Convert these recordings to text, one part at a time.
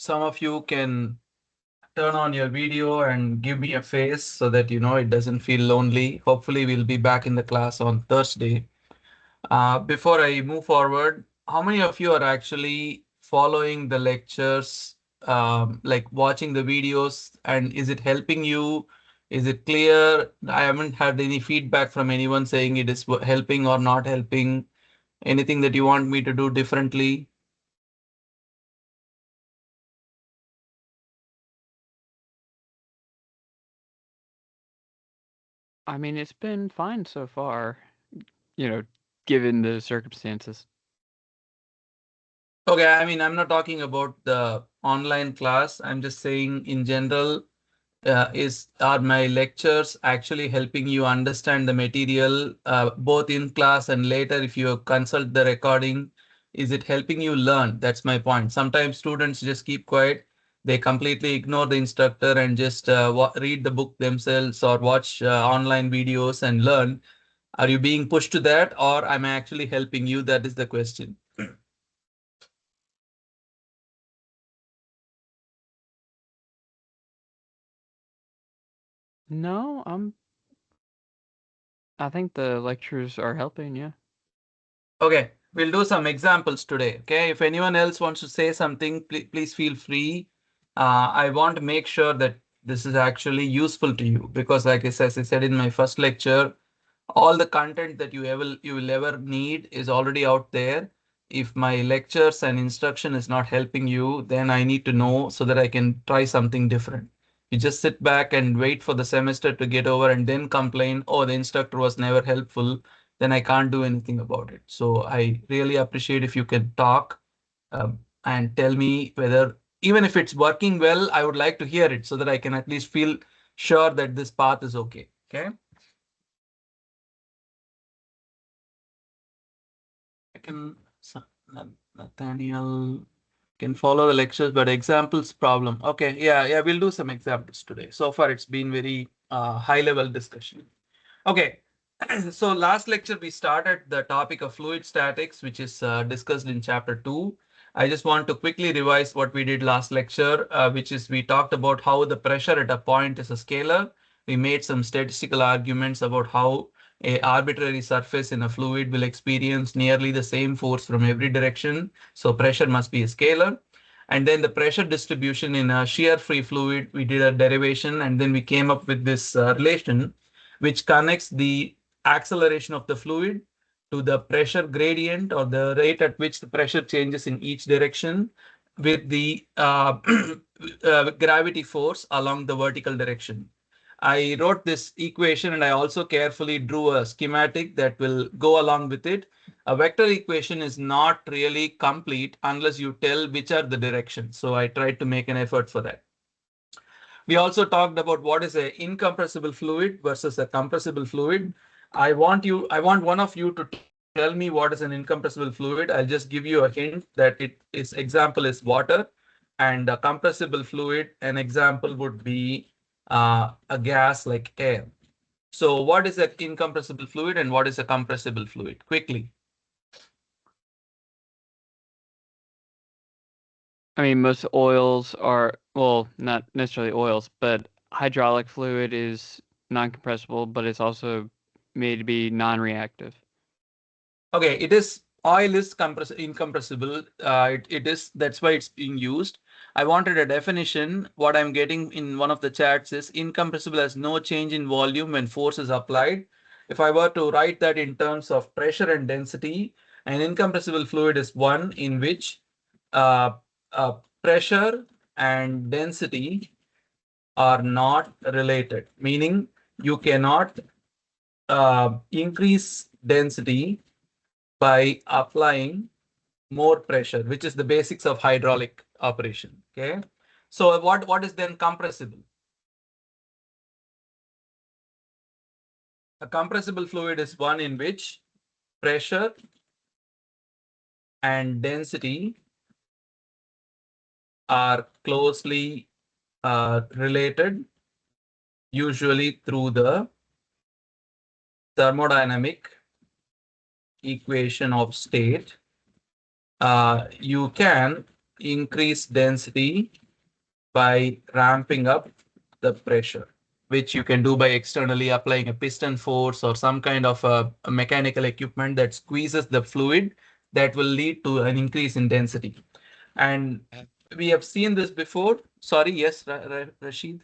some of you can turn on your video and give me a face so that it doesn't feel lonely. Hopefully, we'll be back in the class on Thursday. Before I move forward, how many of you are actually following the lectures, like watching the videos, and is it helping you? Is it clear? I haven't had any feedback from anyone saying it is helping or not helping. Anything that you want me to do differently? I mean, it's been fine so far, you know, given the circumstances. Okay, I mean, I'm not talking about the online class. I'm just saying in general, are my lectures actually helping you understand the material, both in class and later if you consult the recording? Is it helping you learn? That's my point. Sometimes students just keep quiet. They completely ignore the instructor and just read the book themselves or watch online videos and learn. Are you being pushed to that, or am I actually helping you? That is the question. No, I think the lectures are helping, yeah. Okay, we'll do some examples today. Okay, if anyone else wants to say something, please feel free. I want to make sure that this is actually useful to you because, like as I said in my first lecture, all the content that you will ever need is already out there. If my lectures and instruction is not helping you, then I need to know so that I can try something different. You just sit back and wait for the semester to get over and then complain, oh, the instructor was never helpful, then I can't do anything about it. So I really appreciate if you can talk and tell me whether, even if it's working well, I would like to hear it so that I can at least feel sure that this path is okay. Okay. I can, Nathaniel can follow the lectures, but examples problem. Okay, yeah, we'll do some examples today. So far, it's been very high level discussion. Okay, so last lecture we started the topic of fluid statics, which is discussed in chapter 2. I just want to quickly revise what we did last lecture, which is we talked about how the pressure at a point is a scalar. We made some statistical arguments about how a arbitrary surface in a fluid will experience nearly the same force from every direction. So pressure must be a scalar. And then the pressure distribution in a shear free fluid, we did a derivation and then we came up with this relation which connects the acceleration of the fluid to the pressure gradient or the rate at which the pressure changes in each direction with the gravity force along the vertical direction. I wrote this equation and I also carefully drew a schematic that will go along with it. A vector equation is not really complete unless you tell which are the directions. So I tried to make an effort for that. We also talked about what is an incompressible fluid versus a compressible fluid. I want one of you to tell me what is an incompressible fluid. I'll just give you a hint that its example is water, and a compressible fluid, an example would be a gas like air. So what is an incompressible fluid and what is a compressible fluid? Quickly. I mean, most oils are, well, not necessarily oils, but hydraulic fluid is non-compressible, but it's also made to be non-reactive. Okay, it is oil is incompressible. It is that's why it's being used. I wanted a definition. What I'm getting in one of the chats is incompressible has no change in volume when force is applied. If I were to write that in terms of pressure and density, an incompressible fluid is one in which uh, pressure and density are not related, meaning you cannot increase density by applying more pressure, which is the basics of hydraulic operation. Okay. So what is then compressible? A compressible fluid is one in which pressure and density are closely related, usually through the thermodynamic equation of state. You can increase density by ramping up the pressure, which you can do by externally applying a piston force or some kind of a mechanical equipment that squeezes the fluid that will lead to an increase in density. And we have seen this before. Sorry, yes, Rashid.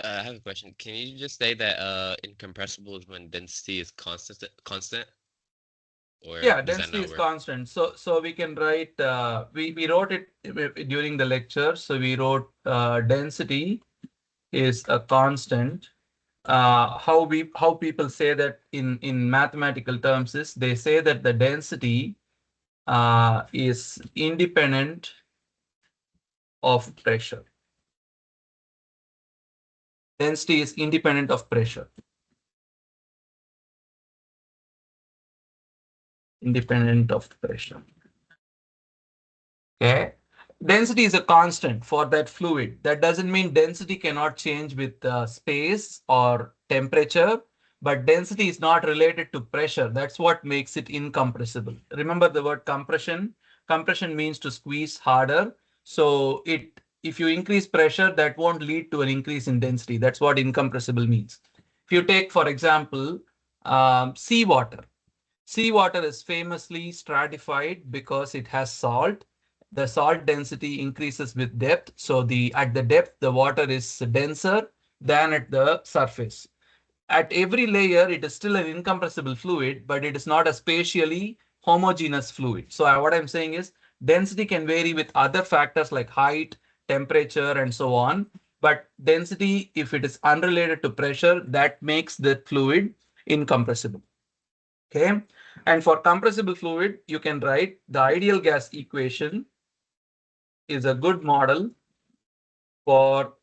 I have a question. Can you just say that incompressible is when density is constant, or Yeah, does that density not is work? constant. So we can write, we wrote it during the lecture. So we wrote density is a constant. How people say that in mathematical terms is they say that the density is independent of pressure. Density is independent of pressure. Independent of pressure. Okay. Density is a constant for that fluid. That doesn't mean density cannot change with space or temperature, but density is not related to pressure. That's what makes it incompressible. Remember the word compression. Compression means to squeeze harder. So if you increase pressure, that won't lead to an increase in density. That's what incompressible means. If you take, for example, seawater. Seawater is famously stratified because it has salt. The salt density increases with depth. So at the depth, the water is denser than at the surface. At every layer, it is still an incompressible fluid, but it is not a spatially homogeneous fluid. So what I'm saying is density can vary with other factors like height, temperature, and so on. But density, if it is unrelated to pressure, that makes the fluid incompressible. Okay. And for compressible fluid, you can write the ideal gas equation is a good model for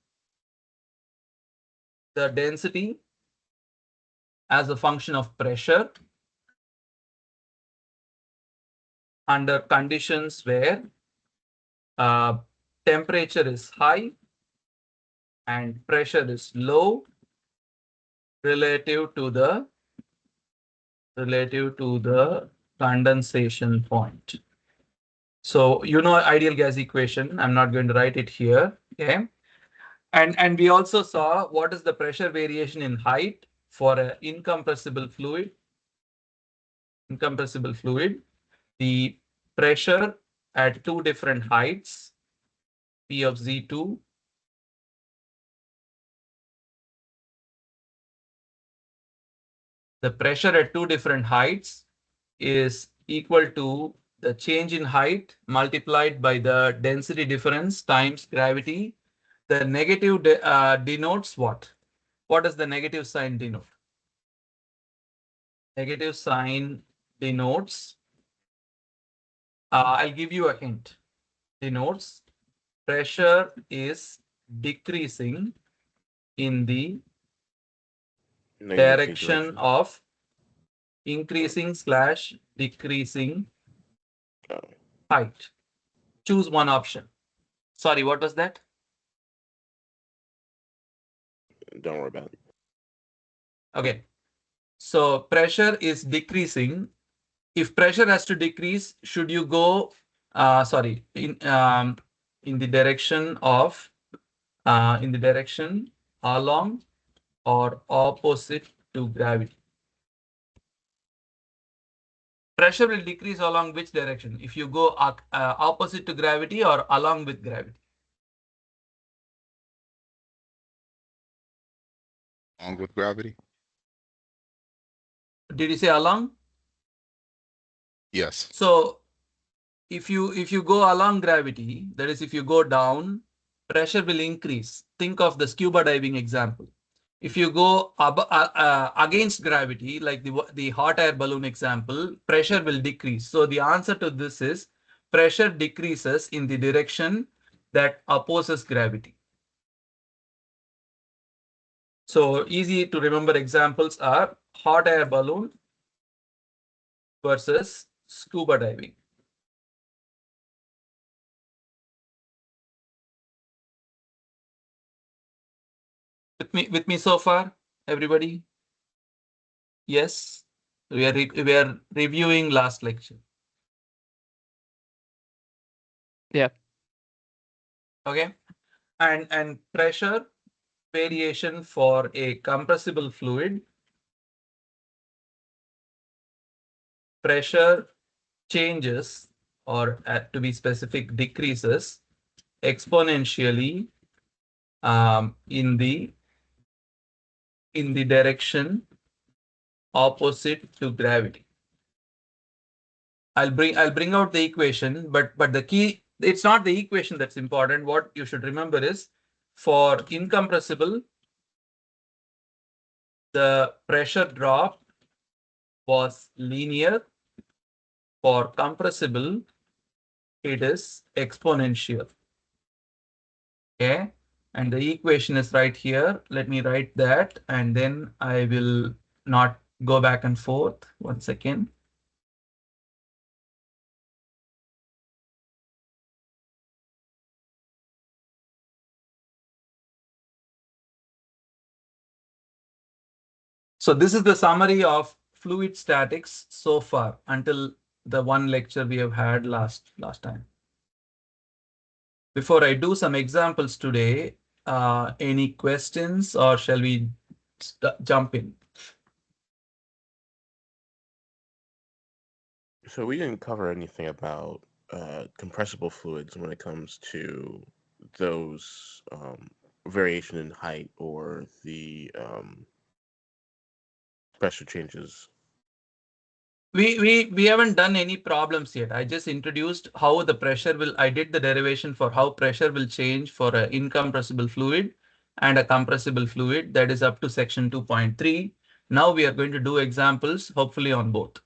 the density as a function of pressure under conditions where uh, temperature is high and pressure is low relative to the condensation point. So you know ideal gas equation. I'm not going to write it here. Okay. And we also saw what is the pressure variation in height for an incompressible fluid. Incompressible fluid. The pressure at two different heights, P of Z2, the pressure at two different heights is equal to the change in height multiplied by the density difference times gravity. The negative denotes what? What does the negative sign denote? Negative sign denotes, I'll give you a hint, denotes pressure is decreasing in the Negative direction direction. of increasing slash decreasing Oh, height. Choose one option. Sorry, what was that? don't worry about it. Okay. So pressure is decreasing. If pressure has to decrease, should you go, sorry, in the direction of, in the direction along or opposite to gravity? Pressure will decrease along which direction? If you go opposite to gravity or along with gravity? Along with gravity? Did you say along? Yes. So if you go along gravity, that is if you go down, pressure will increase. Think of the scuba diving example. If you go against gravity, like the hot air balloon example, pressure will decrease. So the answer to this is pressure decreases in the direction that opposes gravity. So easy to remember examples are hot air balloon versus scuba diving. With me so far, everybody? Yes. We are reviewing last lecture. Yeah. Okay, and pressure variation for a compressible fluid, pressure changes, or to be specific, decreases exponentially in the direction opposite to gravity. I'll bring out the equation, but the key, it's not the equation that's important. What you should remember is, for incompressible, the pressure drop was linear. For compressible, it is exponential. Okay, and the equation is right here. Let me write that, and then I will not go back and forth. 1 second. So this is the summary of fluid statics so far until the one lecture we have had last time. Before I do some examples today, any questions, or shall we jump in? So we didn't cover anything about compressible fluids when it comes to those variation in height or the pressure changes. We haven't done any problems yet. I just introduced how the pressure will, I did the derivation for how pressure will change for an incompressible fluid and a compressible fluid. That is up to section 2.3. Now we are going to do examples, hopefully on both.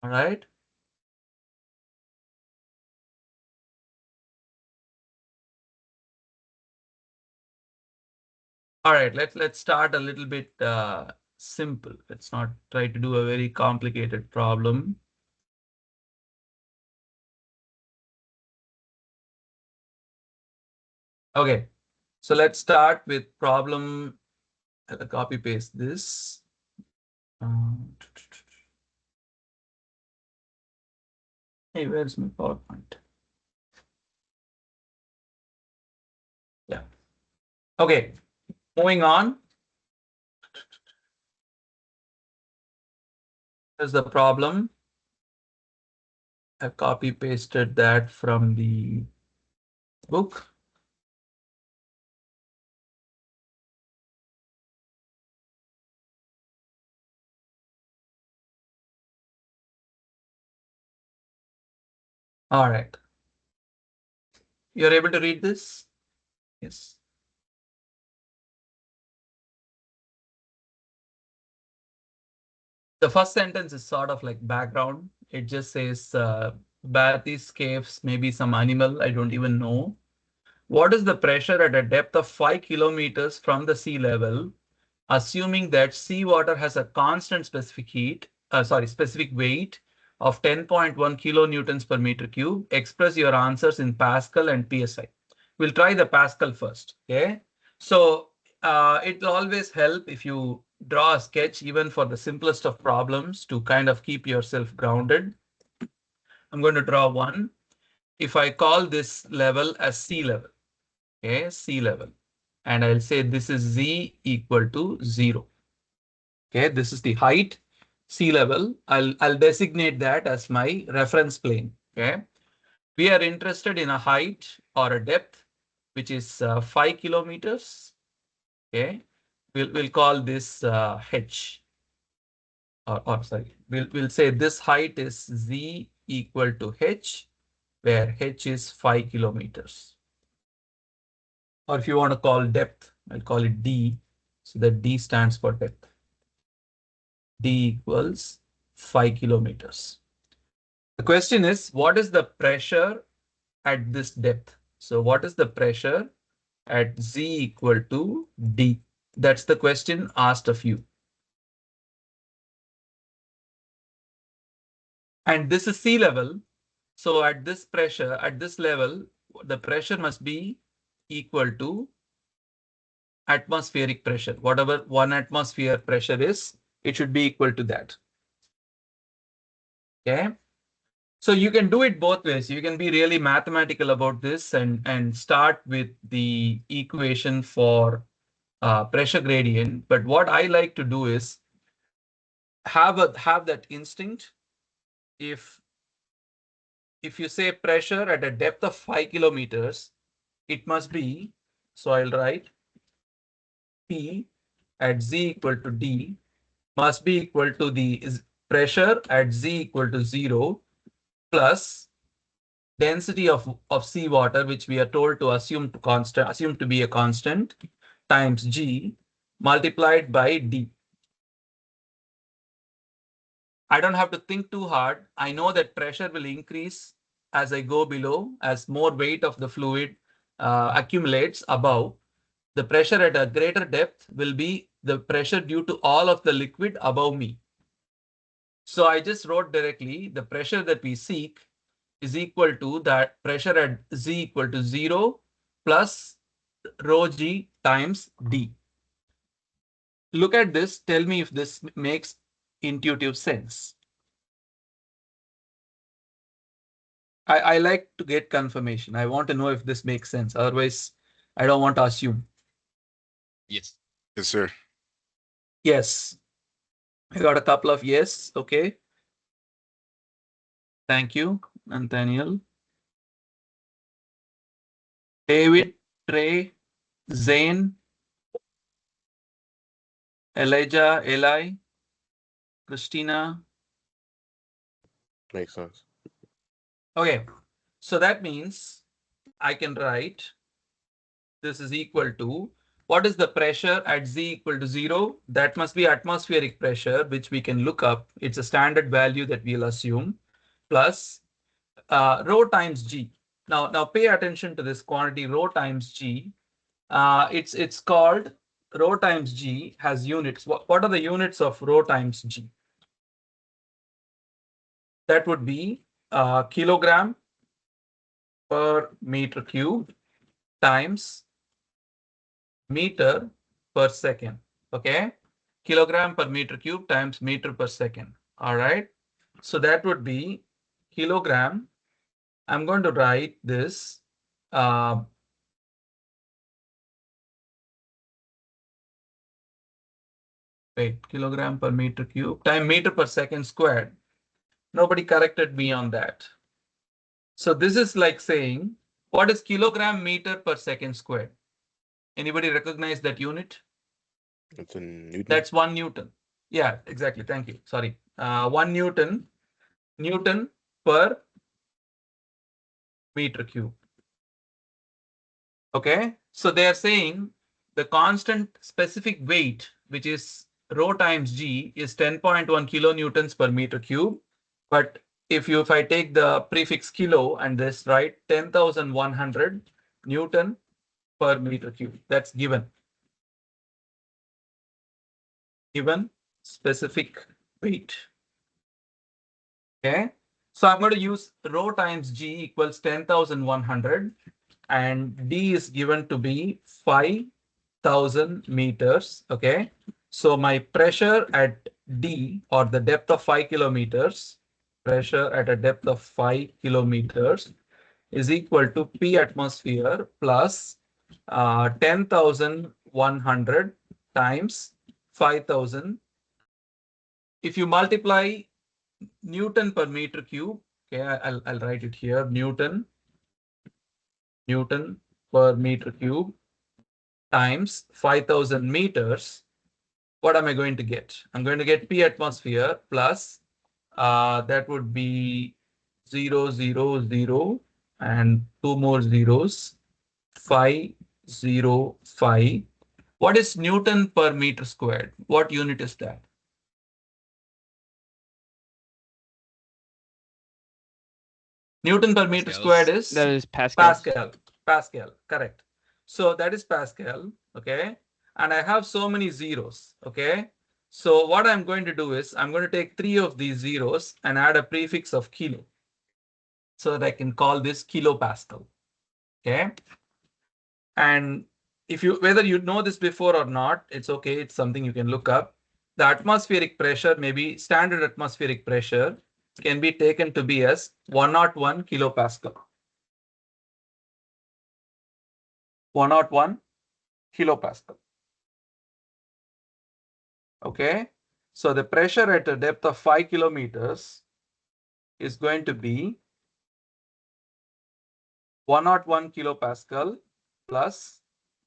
All right. All right, let's start a little bit simple. Let's not try to do a very complicated problem. Okay, so let's start with problem. I'll copy paste this. Hey, where's my PowerPoint? Yeah. Okay, moving on. Here's the problem. I copy pasted that from the book. All right. You're able to read this? Yes. The first sentence is sort of like background. It just says Bharati's caves, maybe some animal, I don't even know. What is the pressure at a depth of 5 kilometers from the sea level, assuming that seawater has a constant specific weight of 10.1 kilonewtons per meter cube? Express your answers in Pascal and PSI. We'll try the Pascal first. Okay. So it will always help if you draw a sketch, even for the simplest of problems, to kind of keep yourself grounded. I'm going to draw one. If I call this level as sea level, okay, sea level, and I'll say this is z equal to 0. Okay, this is the height, sea level. I'll designate that as my reference plane. Okay, we are interested in a height or a depth which is 5 kilometers. Okay, we'll call this h, or sorry, we'll say this height is z equal to h, where h is 5 kilometers. Or if you want to call depth, I'll call it d, so that d stands for depth. D equals 5 kilometers. The question is, what is the pressure at this depth? So what is the pressure at z equal to d? That's the question asked of you. And this is sea level. So at this pressure, at this level, the pressure must be equal to atmospheric pressure. Whatever 1 atmosphere pressure is, it should be equal to that. Okay. So you can do it both ways. You can be really mathematical about this and start with the equation for pressure gradient. But what I like to do is have that instinct. If you say pressure at a depth of 5 kilometers, it must be, so I'll write P at Z equal to D must be equal to the pressure at Z equal to 0 plus density of seawater, which we are told to assume to be a constant, times G multiplied by D. I don't have to think too hard. I know that pressure will increase as I go below, as more weight of the fluid accumulates above. The pressure at a greater depth will be the pressure due to all of the liquid above me. So I just wrote directly the pressure that we seek is equal to that pressure at Z equal to 0 plus rho G times D. Look at this. Tell me if this makes intuitive sense. I like to get confirmation. I want to know if this makes sense. Otherwise, I don't want to assume. Yes. Yes, sir. Yes. I got a couple of yes. Okay. Thank you, Nathaniel. David, Trey, Zane, Elijah, Eli, Christina. Makes sense. Okay. So that means I can write this is equal to, what is the pressure at Z equal to 0? That must be atmospheric pressure, which we can look up. It's a standard value that we'll assume, plus rho times G. Now pay attention to this quantity rho times G. It's called rho times G has units. What are the units of rho times G? That would be kilogram per meter cube times meter per second. Okay, kilogram per meter cube times meter per second. All right, so that would be kilogram. I'm going to write this kilogram per meter cube time meter per second squared. Nobody corrected me on that. So this is like saying, what is kilogram meter per second squared? Anybody recognize that unit? It's in Newton. That's 1 Newton. Yeah, exactly. Thank you. Sorry. 1 Newton per meter cube. Okay. So they are saying the constant specific weight, which is rho times G, is 10.1 kilonewtons per meter cube. But if I take the prefix kilo and this, right, 10,100 Newton per meter cube, that's given specific weight. Okay, so I'm going to use rho times G equals 10,100 and D is given to be 5,000 meters. Okay, so my pressure at D, or the depth of 5 kilometers, pressure at a depth of 5 kilometers is equal to P atmosphere plus 10,100 times 5,000. If you multiply Newton per meter cube, okay, I'll write it here, Newton per meter cube times 5,000 meters, what am I going to get? I'm going to get P atmosphere plus that would be 0, 0, 0, and 2 more zeros, 505. What is Newton per meter squared? What unit is that? Newton per meter squared is That is Pascal. Pascal, correct. So that is Pascal, okay? And I have so many zeros, okay? So what I'm going to do is I'm going to take 3 of these zeros and add a prefix of kilo so that I can call this kilopascal, okay? And if you, whether you know this before or not, it's okay. It's something you can look up. The atmospheric pressure may be standard atmospheric pressure can be taken to be as 101 kilopascal. 101 kilopascal. Okay, so the pressure at a depth of 5 kilometers is going to be 101 kilopascal plus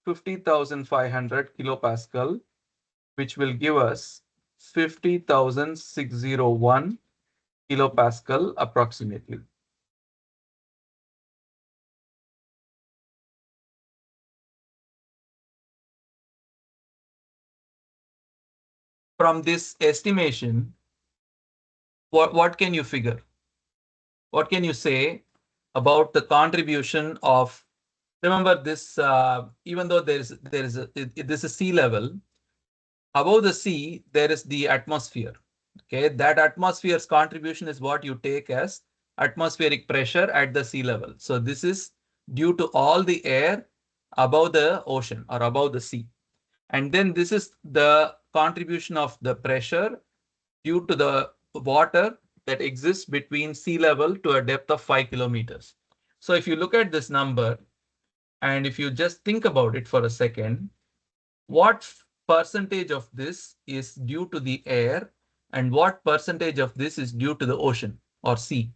50,500 kilopascal, which will give us 50,601 kilopascal approximately. From this estimation, what can you figure? What can you say about the contribution of, remember this, even though this is sea level, above the sea, there is the atmosphere. Okay, that atmosphere's contribution is what you take as atmospheric pressure at the sea level. So this is due to all the air above the ocean or above the sea. And then this is the contribution of the pressure due to the water that exists between sea level to a depth of 5 kilometers. So if you look at this number, and if you just think about it for a second, what percentage of this is due to the air and what percentage of this is due to the ocean or sea?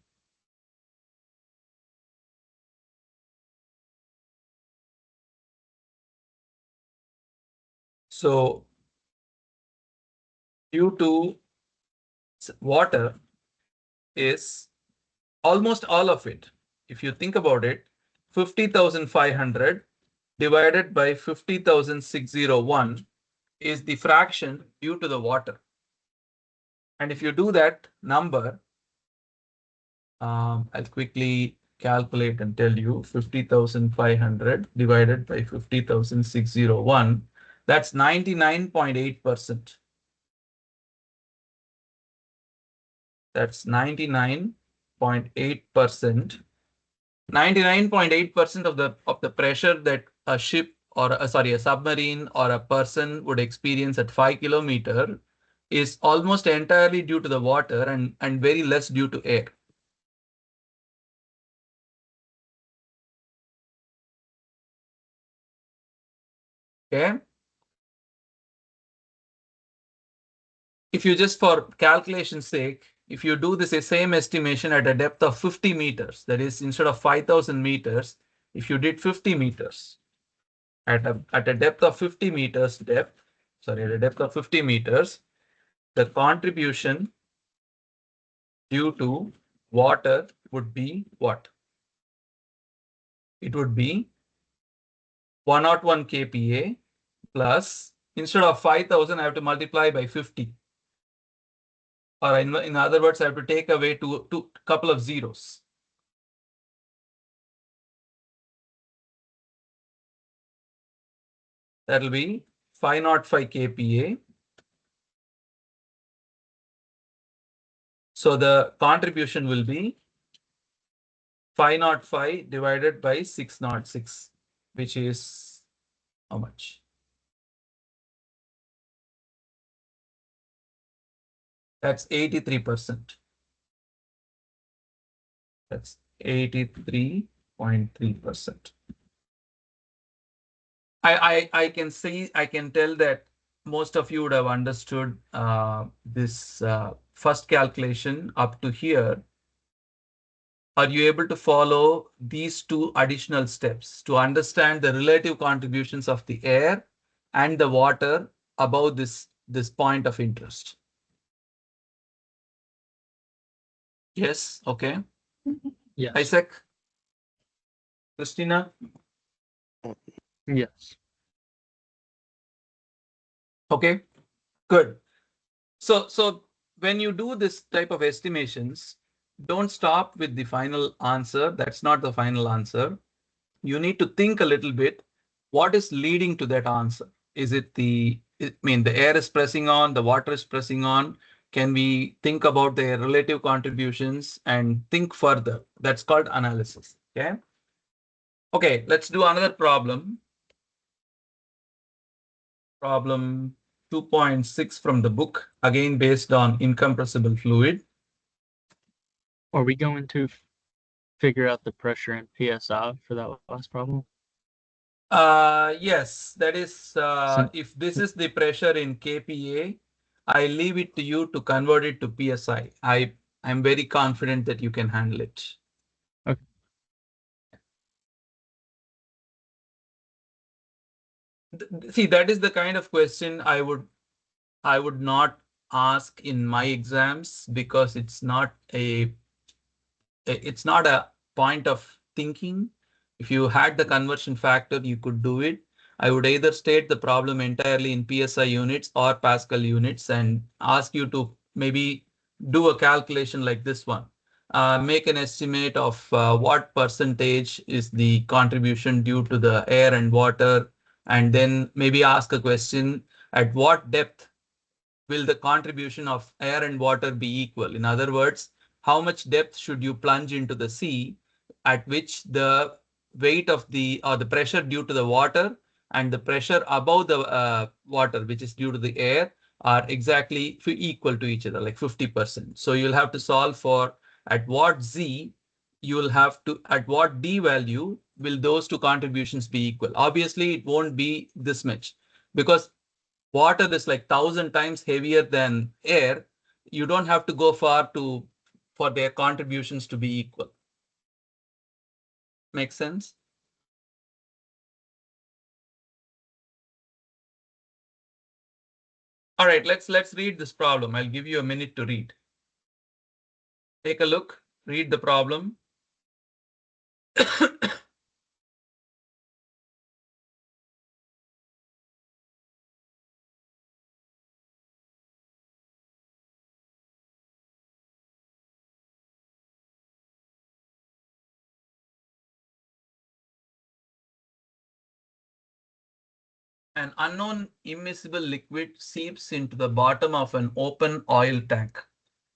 So due to water is almost all of it. If you think about it, 50,500 divided by 50,601 is the fraction due to the water. And if you do that number, I'll quickly calculate and tell you 50,500 divided by 50,601. That's 99.8%. That's 99.8%. 99.8% of the pressure that a ship or a submarine or a person would experience at 5 kilometer is almost entirely due to the water and very less due to air. Okay. If you just for calculation's sake, if you do this same estimation at a depth of 50 meters, that is instead of 5,000 meters, if you did 50 meters at a depth of 50 meters at a depth of 50 meters, the contribution due to water would be what? It would be 101 kPa plus, instead of 5,000, I have to multiply by 50. Or in other words, I have to take away two couple of zeros. That will be 505 kPa. So the contribution will be 505 divided by 606, which is how much? That's 83%. That's 83.3%. I can see, I can tell that most of you would have understood this first calculation up to here. Are you able to follow these two additional steps to understand the relative contributions of the air and the water above this point of interest? Yes, okay. Yes. Isaac? Christina? Yes. Okay, good. So when you do this type of estimations, don't stop with the final answer. That's not the final answer. You need to think a little bit. What is leading to that answer? Is it the air is pressing on, the water is pressing on? Can we think about their relative contributions and think further? That's called analysis. Okay. Okay, let's do another problem. Problem 2.6 from the book, again based on incompressible fluid. Are we going to figure out the pressure in PSI for that last problem? Yes, that is, if this is the pressure in kPa, I leave it to you to convert it to PSI. I'm very confident that you can handle it. Okay. See, that is the kind of question I would not ask in my exams, because it's not a point of thinking. If you had the conversion factor, you could do it. I would either state the problem entirely in PSI units or Pascal units and ask you to maybe do a calculation like this one. Make an estimate of what percentage is the contribution due to the air and water, and then maybe ask a question: at what depth will the contribution of air and water be equal? In other words, how much depth should you plunge into the sea at which the weight of the, or the pressure due to the water and the pressure above the water, which is due to the air, are exactly equal to each other, like 50%. So you'll have to solve for at what z you will have to, at what d value will those two contributions be equal. Obviously, it won't be this much, because water is like 1,000 times heavier than air. You don't have to go far for their contributions to be equal. Make sense? All right, let's read this problem. I'll give you a minute to read. Take a look, read the problem. An unknown immiscible liquid seeps into the bottom of an open oil tank.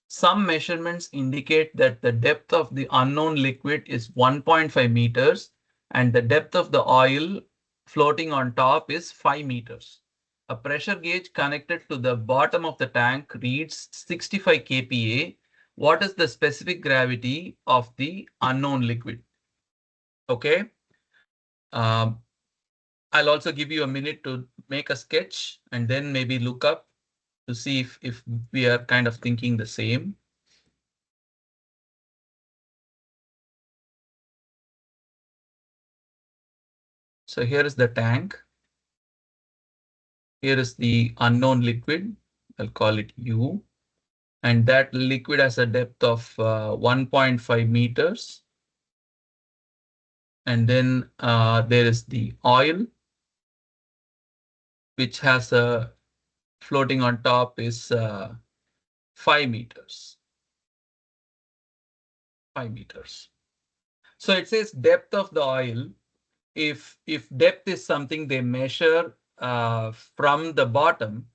Some measurements indicate that the depth of the unknown liquid is 1.5 meters and the depth of the oil floating on top is 5 meters. A pressure gauge connected to the bottom of the tank reads 65 kPa. What is the specific gravity of the unknown liquid? Okay. Um, I'll also give you a minute to make a sketch and then maybe look up to see if we are kind of thinking the same. So here is the tank. Here is the unknown liquid. I'll call it U. And that liquid has a depth of 1.5 meters. And then there is the oil, which has a floating on top is 5 meters. 5 meters. So it says depth of the oil. If depth is something they measure from the bottom,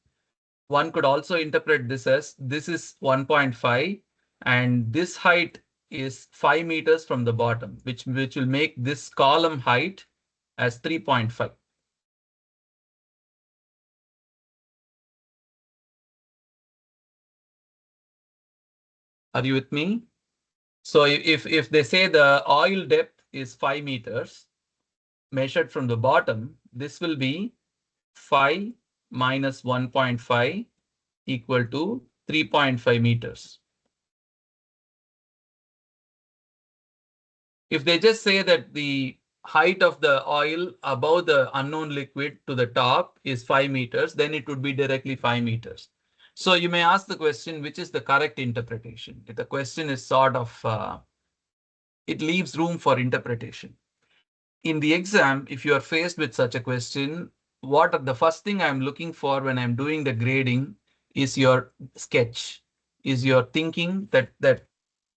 one could also interpret this as this is 1.5 and this height is 5 meters from the bottom, which will make this column height as 3.5. Are you with me? So if they say the oil depth is 5 meters measured from the bottom, this will be 5 minus 1.5 equal to 3.5 meters. If they just say that the height of the oil above the unknown liquid to the top is 5 meters, then it would be directly 5 meters. So you may ask the question, which is the correct interpretation? The question is sort of, it leaves room for interpretation. In the exam, if you are faced with such a question, the first thing I'm looking for when I'm doing the grading is your sketch, is your thinking that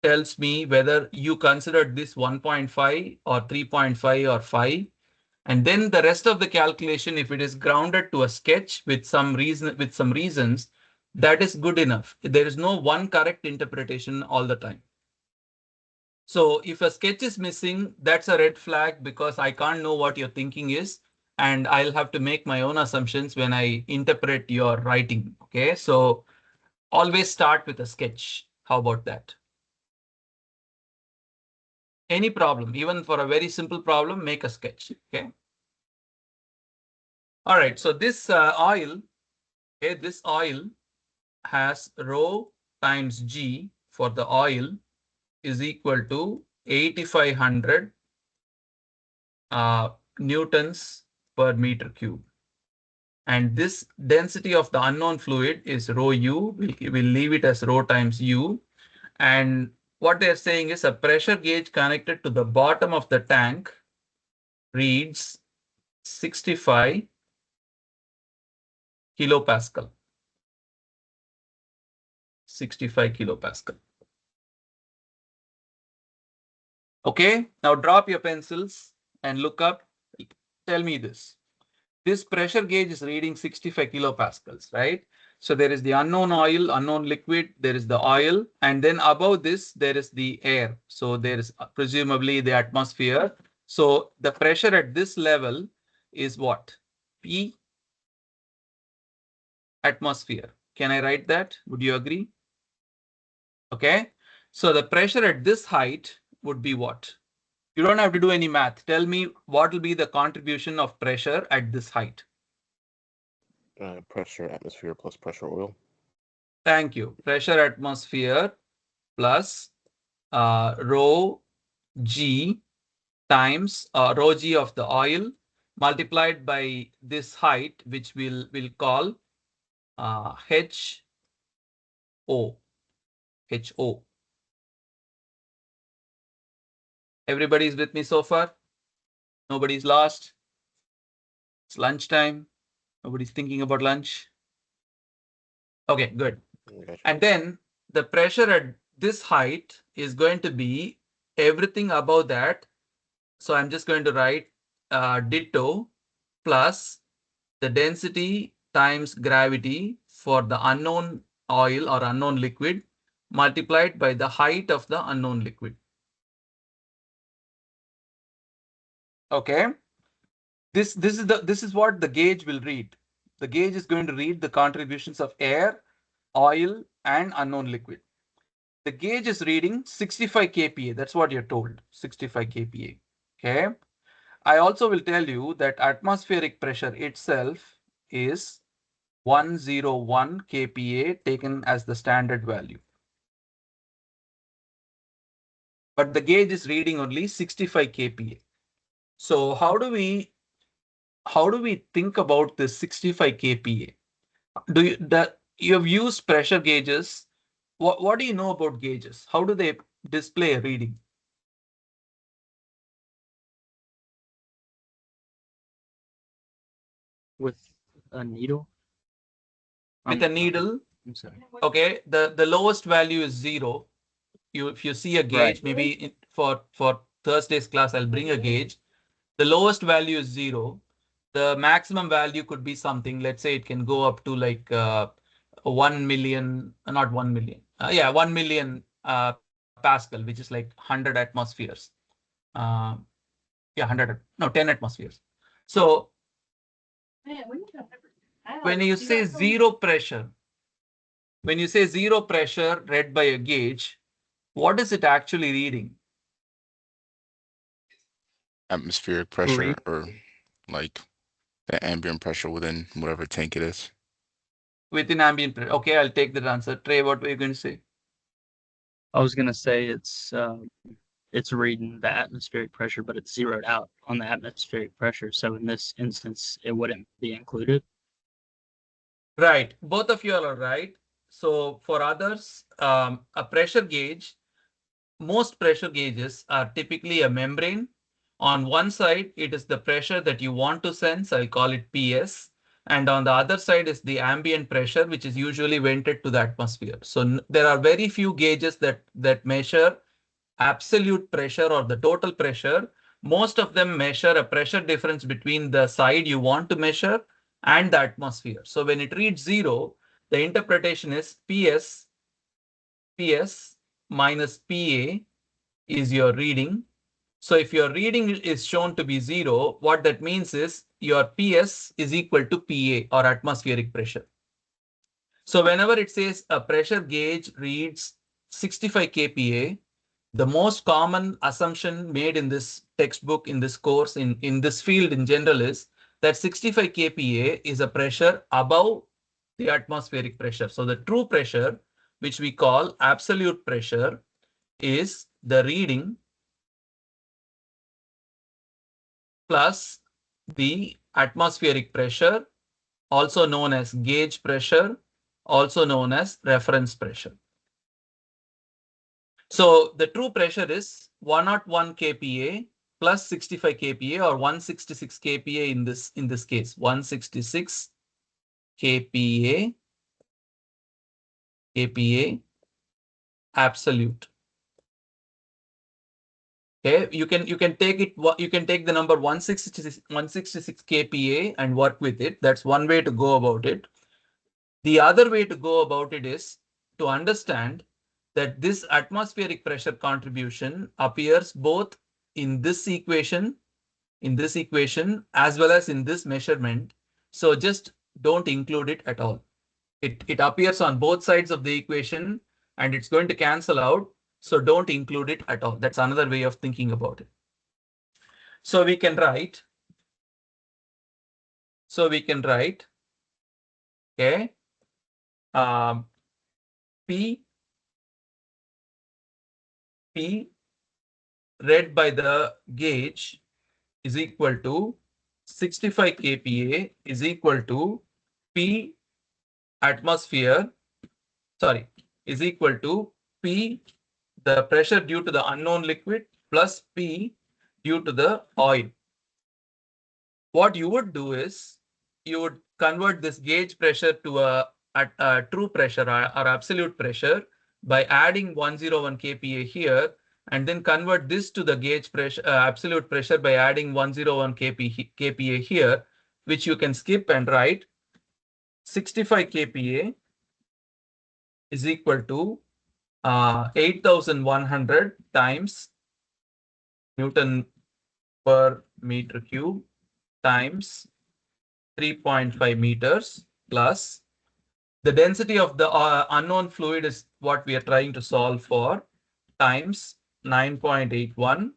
tells me whether you considered this 1.5 or 3.5 or 5. And then the rest of the calculation, if it is grounded to a sketch with some reasons, that is good enough. There is no one correct interpretation all the time. So if a sketch is missing, that's a red flag because I can't know what your thinking is. And I'll have to make my own assumptions when I interpret your writing. Okay, so always start with a sketch. How about that? Any problem, even for a very simple problem, make a sketch. Okay. All right. So this oil, okay, this oil has rho times G for the oil is equal to 8500 newtons per meter cube. And this density of the unknown fluid is rho U. We'll leave it as rho times U. And what they're saying is a pressure gauge connected to the bottom of the tank reads 65 kilopascal. 65 kilopascal. Okay, now drop your pencils and look up. Tell me this. This pressure gauge is reading 65 kilopascals, right? So there is the unknown oil, unknown liquid, there is the oil, and then above this, there is the air. So there is presumably the atmosphere. So the pressure at this level is what? P atmosphere. Can I write that? Would you agree? Okay. So the pressure at this height would be what? You don't have to do any math. Tell me what will be the contribution of pressure at this height. Pressure atmosphere plus pressure oil. Thank you. Pressure atmosphere plus rho G times rho G of the oil multiplied by this height, which we'll call HO. HO. Everybody's with me so far? Nobody's lost? It's lunchtime. Nobody's thinking about lunch. Okay, good. And then the pressure at this height is going to be everything above that. So I'm just going to write ditto plus the density times gravity for the unknown oil or unknown liquid multiplied by the height of the unknown liquid. Okay. This is what the gauge will read. The gauge is going to read the contributions of air, oil, and unknown liquid. The gauge is reading 65 kPa. That's what you're told, 65 kPa. Okay. I also will tell you that atmospheric pressure itself is 101 kPa taken as the standard value. But the gauge is reading only 65 kPa. So how do we think about this 65 kPa? You have used pressure gauges. What do you know about gauges? How do they display a reading? With a needle? With a needle. I'm sorry. Okay, the lowest value is 0. If you see a gauge, maybe for Thursday's class, I'll bring a gauge. The lowest value is 0. The maximum value could be something. Let's say it can go up to like 1 million, not 1 million. 1 million Pascal, which is like 100 atmospheres. 100, no, 10 atmospheres. So when you say zero pressure, read by a gauge, what is it actually reading? Atmospheric pressure, or like the ambient pressure within whatever tank it is. Within ambient pressure. Okay, I'll take that answer. Trey, what were you going to say? I was gonna say it's reading the atmospheric pressure, but it's zeroed out on the atmospheric pressure. So in this instance, it wouldn't be included. Right. Both of you are right. So for others, a pressure gauge, most pressure gauges are typically a membrane. On one side, it is the pressure that you want to sense. I'll call it PS. And on the other side is the ambient pressure, which is usually vented to the atmosphere. So there are very few gauges that measure absolute pressure or the total pressure. Most of them measure a pressure difference between the side you want to measure and the atmosphere. So when it reads 0, the interpretation is PS minus PA is your reading. So if your reading is shown to be 0, what that means is your PS is equal to PA or atmospheric pressure. So whenever it says a pressure gauge reads 65 kPa, The most common assumption made in this textbook, in this course, in this field in general is that 65 kPa is a pressure above the atmospheric pressure. So the true pressure, which we call absolute pressure, is the reading plus the atmospheric pressure, also known as gauge pressure, also known as reference pressure. So the true pressure is 101 kPa plus 65 kPa or 166 kPa in this case. 166 kPa absolute. Okay, you can take it. You can take the number 166 kPa and work with it. That's one way to go about it. The other way to go about it is to understand that this atmospheric pressure contribution appears both in this equation, as well as in this measurement. So just don't include it at all. It appears on both sides of the equation and it's going to cancel out. So don't include it at all. That's another way of thinking about it. So we can write. Okay. P read by the gauge is equal to 65 kPa is equal to P atmosphere, sorry, is equal to P, the pressure due to the unknown liquid, plus P due to the oil. What you would do is you would convert this gauge pressure to a true pressure or absolute pressure by adding 101 kPa here, and then convert this to the gauge pressure, absolute pressure, by adding 101 kPa here, which you can skip and write 65 kPa is equal to 8,100 times Newton per meter cube times 3.5 meters plus the density of the unknown fluid is what we are trying to solve for, times 9.81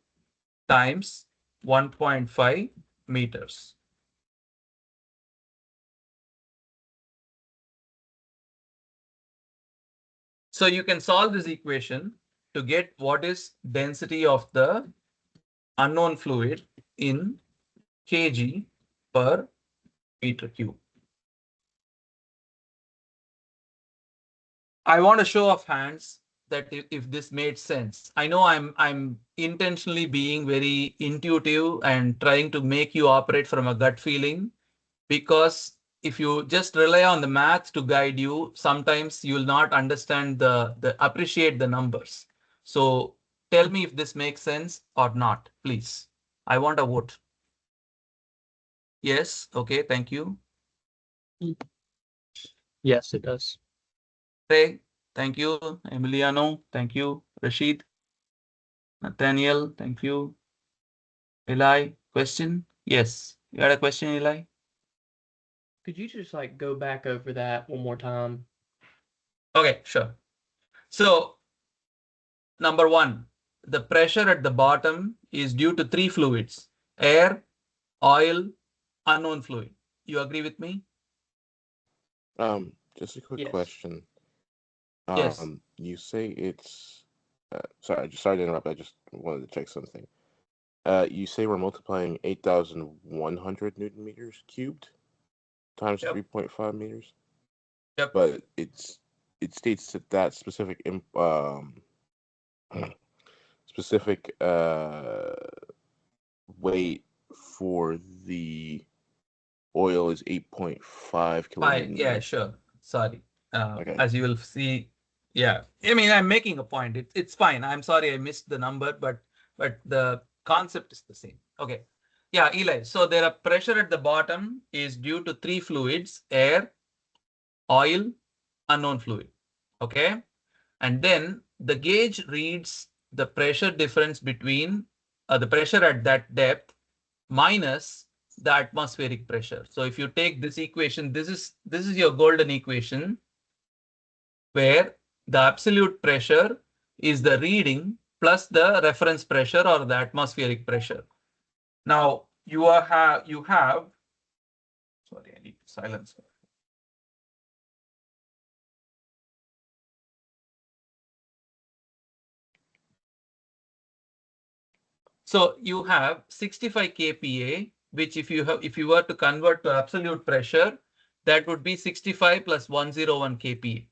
times 1.5 meters. So you can solve this equation to get what is density of the unknown fluid in kg per meter cube. I want a show of hands that if this made sense. I know I'm intentionally being very intuitive and trying to make you operate from a gut feeling, because if you just rely on the math to guide you, sometimes you will not understand the appreciate the numbers. So tell me if this makes sense or not, please. I want a vote. Yes. Okay. Thank you. Yes, it does. Ray, thank you. Emiliano, thank you. Rashid, Nathaniel, thank you. Eli, question? Yes. You had a question, Eli? Could you just like go back over that one more time? Okay, sure. So, number one, the pressure at the bottom is due to three fluids: air, oil, unknown fluid. You agree with me? Just a quick Yes. question. Yes. You say it's sorry to interrupt. I just wanted to check something. You say we're multiplying 8,100 Newton meters cubed times Yep. 3.5 meters, Yep. but it states that specific specific weight for the oil is 8.5 Fine. kilonewton Yeah, meters. sure. Sorry. Okay. As you will see, yeah. I mean, I'm making a point. It's fine. I'm sorry I missed the number, but the concept is the same. Okay. Yeah, Eli. So there are pressure at the bottom is due to three fluids: air, oil, unknown fluid. Okay. And then the gauge reads the pressure difference between the pressure at that depth minus the atmospheric pressure. So if you take this equation, this is your golden equation, where the absolute pressure is the reading plus the reference pressure or the atmospheric pressure. Now you have sorry, I need to silence. So you have 65 kPa, which if you were to convert to absolute pressure, that would be 65 plus 101 kPa.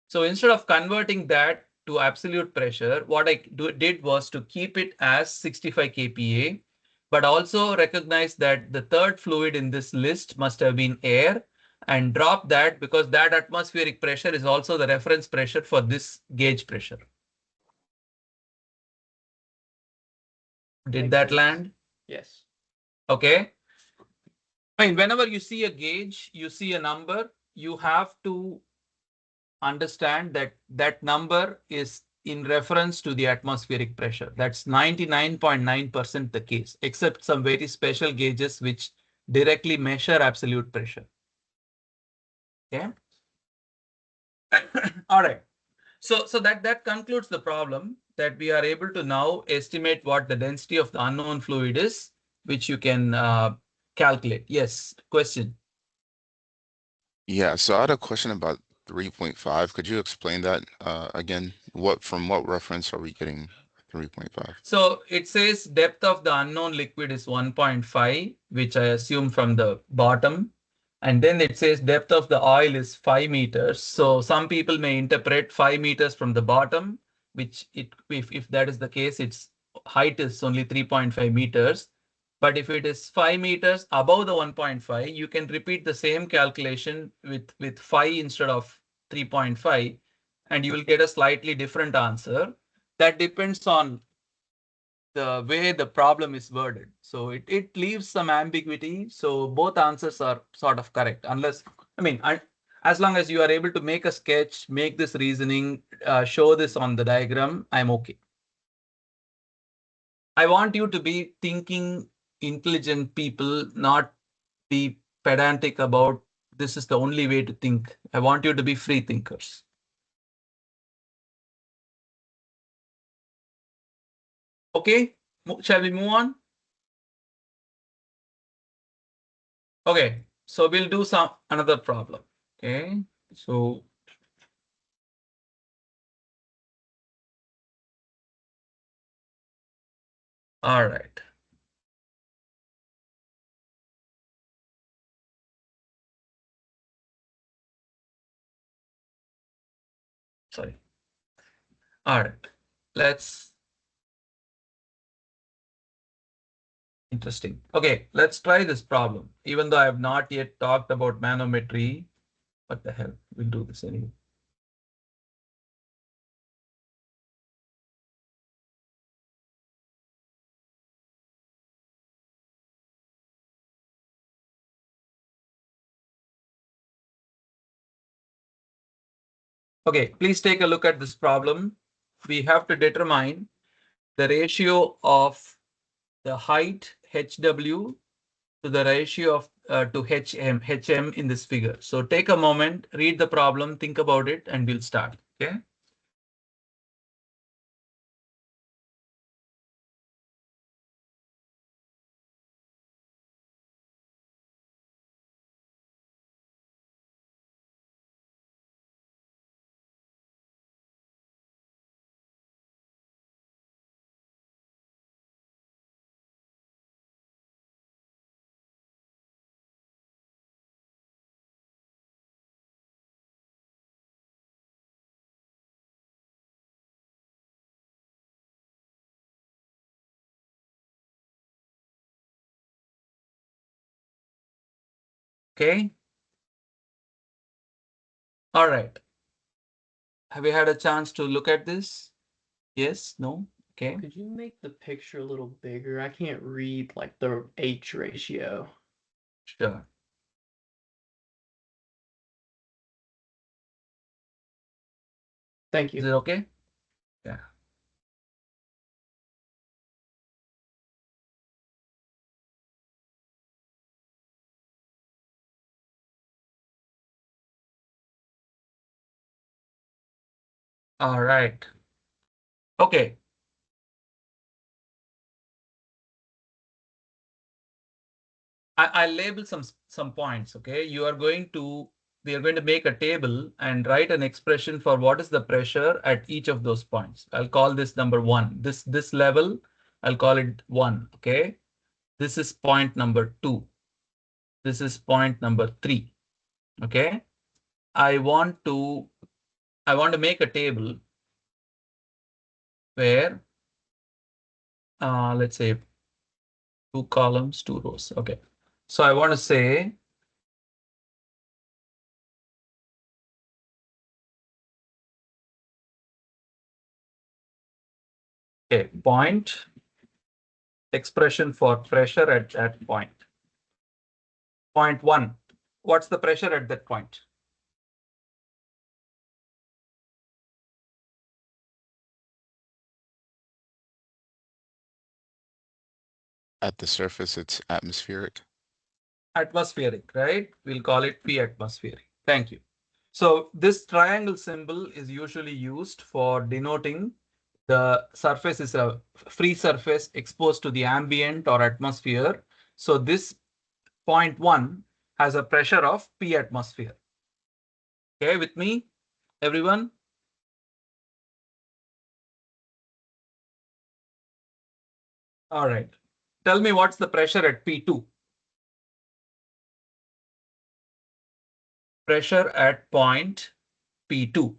So instead of converting that to absolute pressure, what I did was to keep it as 65 kPa, but also recognize that the third fluid in this list must have been air, and drop that because that atmospheric pressure is also the reference pressure for this gauge pressure. Did Makes that sense. land? Yes. Okay. I mean, whenever you see a gauge, you see a number, you have to understand that that number is in reference to the atmospheric pressure. That's 99.9% the case, except some very special gauges which directly measure absolute pressure. Okay. All right. So that concludes the problem, that we are able to now estimate what the density of the unknown fluid is, which you can calculate. Yes, question. Yeah, so I had a question about 3.5. Could you explain that again? From what reference are we getting 3.5? So it says depth of the unknown liquid is 1.5, which I assume from the bottom. And then it says depth of the oil is 5 meters. So some people may interpret 5 meters from the bottom, which if that is the case, its height is only 3.5 meters. But if it is 5 meters above the 1.5, you can repeat the same calculation with 5 instead of 3.5, and you will get a slightly different answer. That depends on the way the problem is worded. So it leaves some ambiguity. So both answers are sort of correct, unless, I mean, as long as you are able to make a sketch, make this reasoning, show this on the diagram, I'm okay. I want you to be thinking intelligent people, not be pedantic about this is the only way to think. I want you to be free thinkers. Okay, shall we move on? Okay, so we'll do another problem. Okay, so all right. Sorry. All right. Let's. Interesting. Okay, let's try this problem. Even though I have not yet talked about manometry, what the hell? We'll do this anyway. Okay, please take a look at this problem. We have to determine the ratio of the height HW to the ratio of to HM in this figure. So take a moment, read the problem, think about it, and we'll start. Okay. Okay. All right. Have you had a chance to look at this? Yes, no? Okay. Could you make the picture a little bigger? I can't read like the H ratio. Sure. Thank Is you. it okay? Yeah. All right. Okay. I'll label some points. Okay, we are going to make a table and write an expression for what is the pressure at each of those points. I'll call this number 1. This level, I'll call it 1. Okay, this is point number 2. This is point number 3. Okay, I want to make a table where let's say 2 columns, 2 rows. Okay, so I want to say point expression for pressure at that point. Point 1. What's the pressure at that point? At the surface, it's atmospheric. Atmospheric, right? We'll call it P atmospheric. Thank you. So this triangle symbol is usually used for denoting the surface is a free surface exposed to the ambient or atmosphere. So this point 1 has a pressure of P atmosphere. Okay, with me, everyone? All right. Tell me what's the pressure at P2? Pressure at point P2.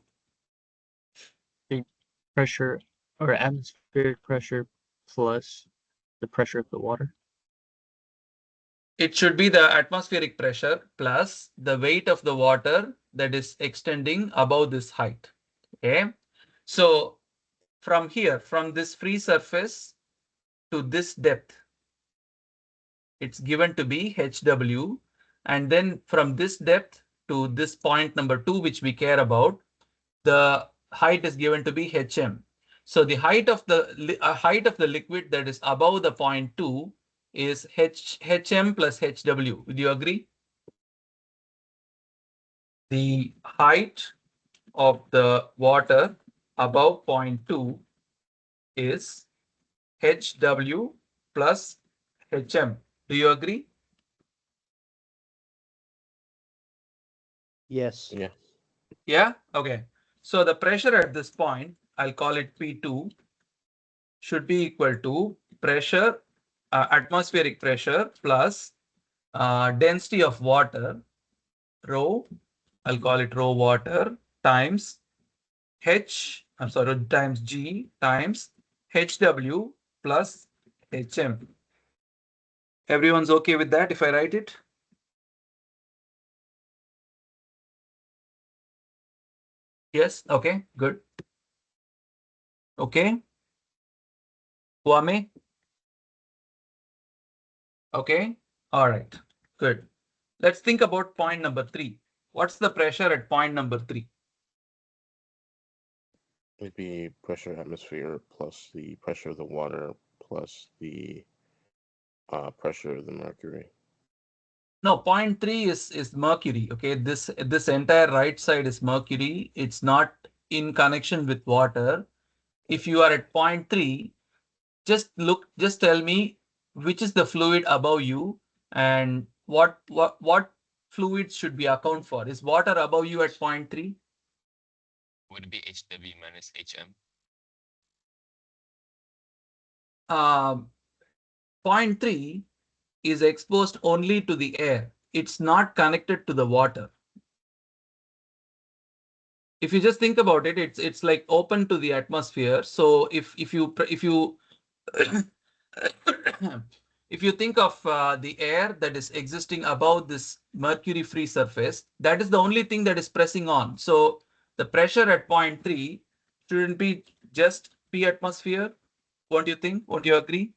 Pressure or atmospheric pressure plus the pressure of the water. It should be the atmospheric pressure plus the weight of the water that is extending above this height. Okay, so from here, from this free surface to this depth, it's given to be HW, and then from this depth to this point number 2, which we care about, the height is given to be HM. So the height of the liquid that is above the point 2 is HM plus HW. Would you agree? The height of the water above point 2 is HW plus HM. Do you agree? Yes. Yeah. Yeah. Okay. So the pressure at this point, I'll call it P2, should be equal to pressure, atmospheric pressure plus density of water, rho, I'll call it rho water, times times G times HW plus HM. Everyone's okay with that if I write it? Yes. Okay, good. Okay. Kwame? Okay. All right. Good. Let's think about point number 3. What's the pressure at point number 3? It'd be pressure atmosphere plus the pressure of the water plus the pressure of the mercury. No, point 3 is mercury. Okay, this entire right side is mercury. It's not in connection with water. If you are at point 3, just tell me which is the fluid above you and what fluids should we account for? Is water above you at point 3? Would it be HW minus HM? Point 3 is exposed only to the air. It's not connected to the water. If you just think about it, it's like open to the atmosphere. So if you if you think of the air that is existing above this mercury free surface, that is the only thing that is pressing on. So the pressure at point 3 shouldn't be just P atmosphere. Won't you think? Won't you agree?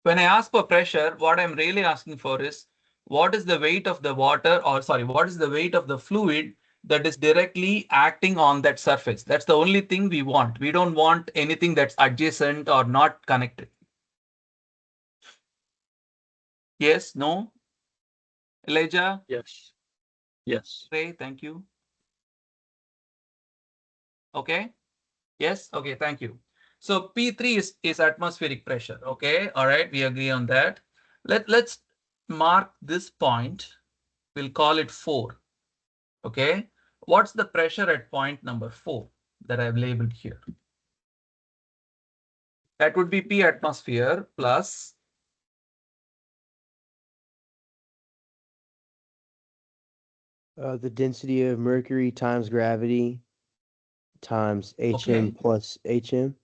When I ask for pressure, what I'm really asking for is what is the weight of the water, or sorry, what is the weight of the fluid that is directly acting on that surface? That's the only thing we want. We don't want anything that's adjacent or not connected. Yes, no? Elijah? Yes. Yes. Ray, thank you. Okay. Yes. Okay. Thank you. So P3 is atmospheric pressure. Okay, all right, we agree on that. Let's mark this point. We'll call it 4. Okay, what's the pressure at point number 4 that I've labeled here? That would be P atmosphere plus The density of mercury times gravity times HM Okay. plus HM.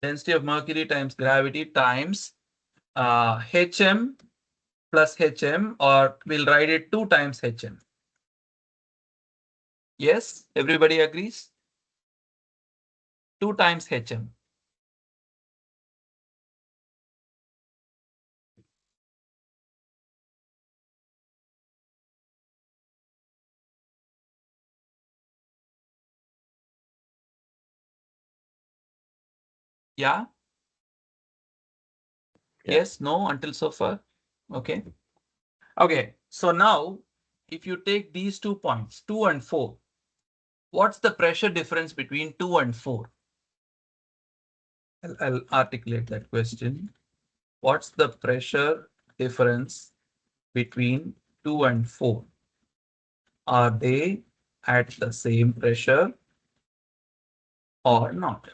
density of mercury times gravity times HM plus HM, or we'll write it 2 times HM. Yes, everybody agrees? 2 times HM. Yeah? Yeah. Yes, no, until so far. Okay. Okay, so now if you take these 2 points, 2 and 4, what's the pressure difference between 2 and 4? I'll articulate that question. What's the pressure difference between 2 and 4? Are they at the same pressure or not?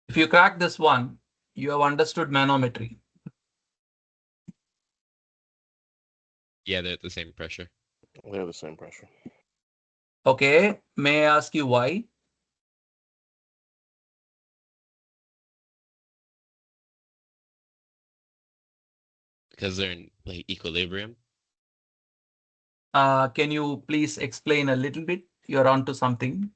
If you crack this one, you have understood manometry. Yeah, they're at the same pressure. They have the same pressure. Okay, may I ask you why? Because they're in like equilibrium. Can you please explain a little bit? You're onto something.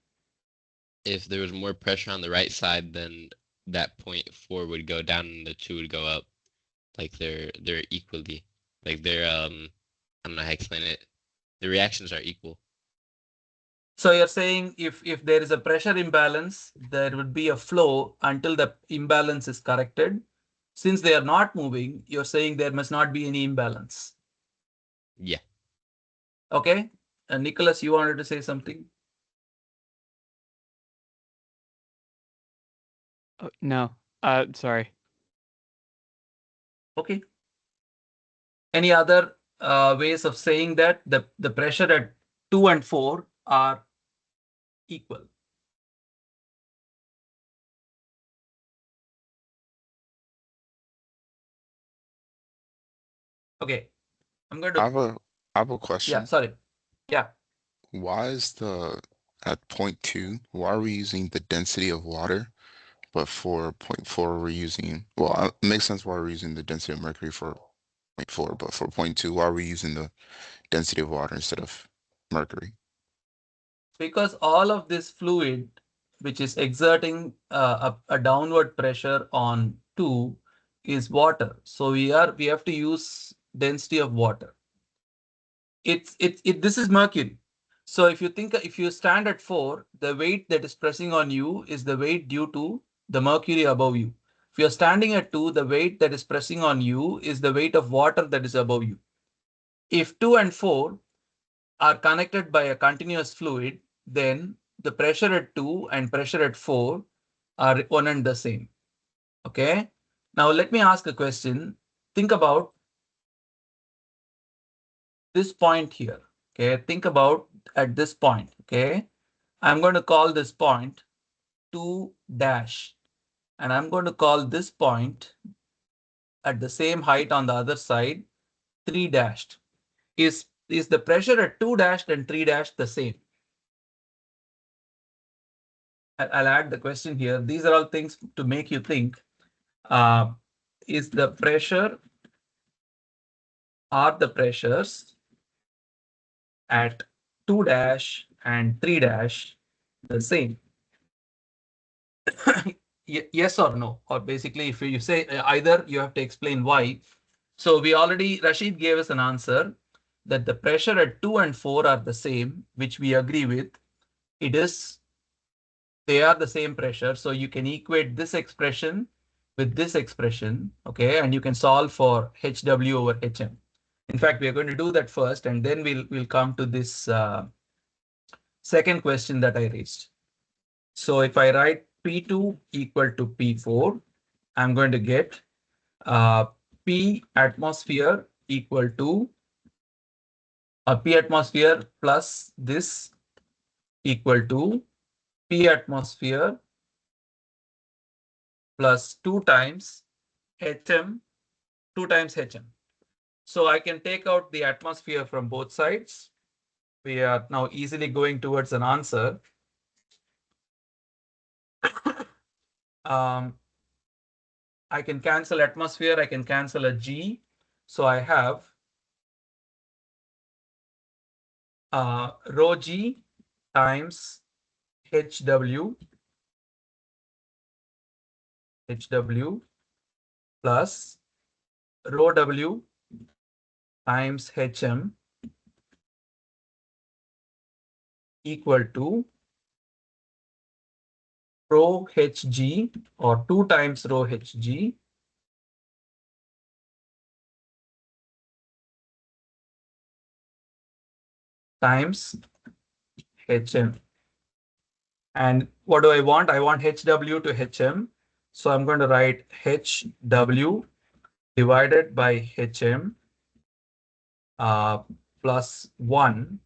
If there was more pressure on the right side, then that 0.4 would go down and the 2 would go up. Like they're equally. Like they're I don't know how to explain it. The reactions are equal. So you're saying if there is a pressure imbalance, there would be a flow until the imbalance is corrected. Since they are not moving, you're saying there must not be any imbalance. Yeah. Okay. Nicholas, you wanted to say something? Oh, no. Sorry. Okay. Any other ways of saying that the pressure at 2 and 4 are equal? Okay, I'm going to. I have a Yeah, question. sorry. Yeah. Why is at point 2, why are we using the density of water, but for point 4 we're using, well, it makes sense why we're using the density of mercury for point 4, but for point 2, why are we using the density of water instead of mercury? Because all of this fluid, which is exerting a downward pressure on 2, is water. So we have to use density of water. This is mercury. So if you stand at 4, the weight that is pressing on you is the weight due to the mercury above you. If you're standing at 2, the weight that is pressing on you is the weight of water that is above you. If 2 and 4 are connected by a continuous fluid, then the pressure at 2 and pressure at 4 are one and the same. Okay. Now let me ask a question. Think about this point here. Okay. Think about at this point. Okay. I'm going to call this point 2 dash, and I'm going to call this point at the same height on the other side 3 dashed. Is the pressure at 2 dashed and 3 dashed the same? I'll add the question here. These are all things to make you think. Is the pressure, are the pressures at 2 dash and 3 dash the same? Yes or no? Or basically, if you say either, you have to explain why. So Rashid gave us an answer that the pressure at 2 and 4 are the same, which we agree with. They are the same pressure. So you can equate this expression with this expression, okay, and you can solve for HW over HM. In fact, we are going to do that first, and then we'll come to this second question that I raised. So if I write P2 equal to P4, I'm going to get P atmosphere equal to P atmosphere plus this equal to P atmosphere plus 2 times HM, 2 times HM. So I can take out the atmosphere from both sides. We are now easily going towards an answer. I can cancel atmosphere, I can cancel a G. So I have rho G times HW plus rho W times HM equal to rho Hg or 2 times rho Hg times HM. And what do I want? I want HW to HM. So I'm going to write HW divided by HM plus 1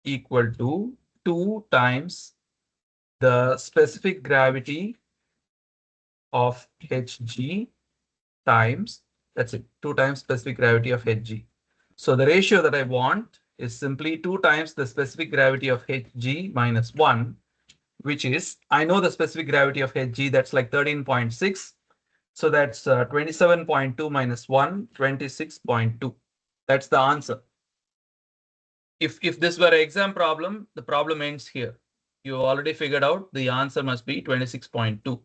equal to 2 times the specific gravity of Hg times, that's it, 2 times specific gravity of Hg. So the ratio that I want is simply 2 times the specific gravity of Hg minus 1, which is, I know the specific gravity of Hg, that's like 13.6. So that's 27.2 minus 1, 26.2. That's the answer. If this were an exam problem, the problem ends here. You already figured out the answer must be 26.2.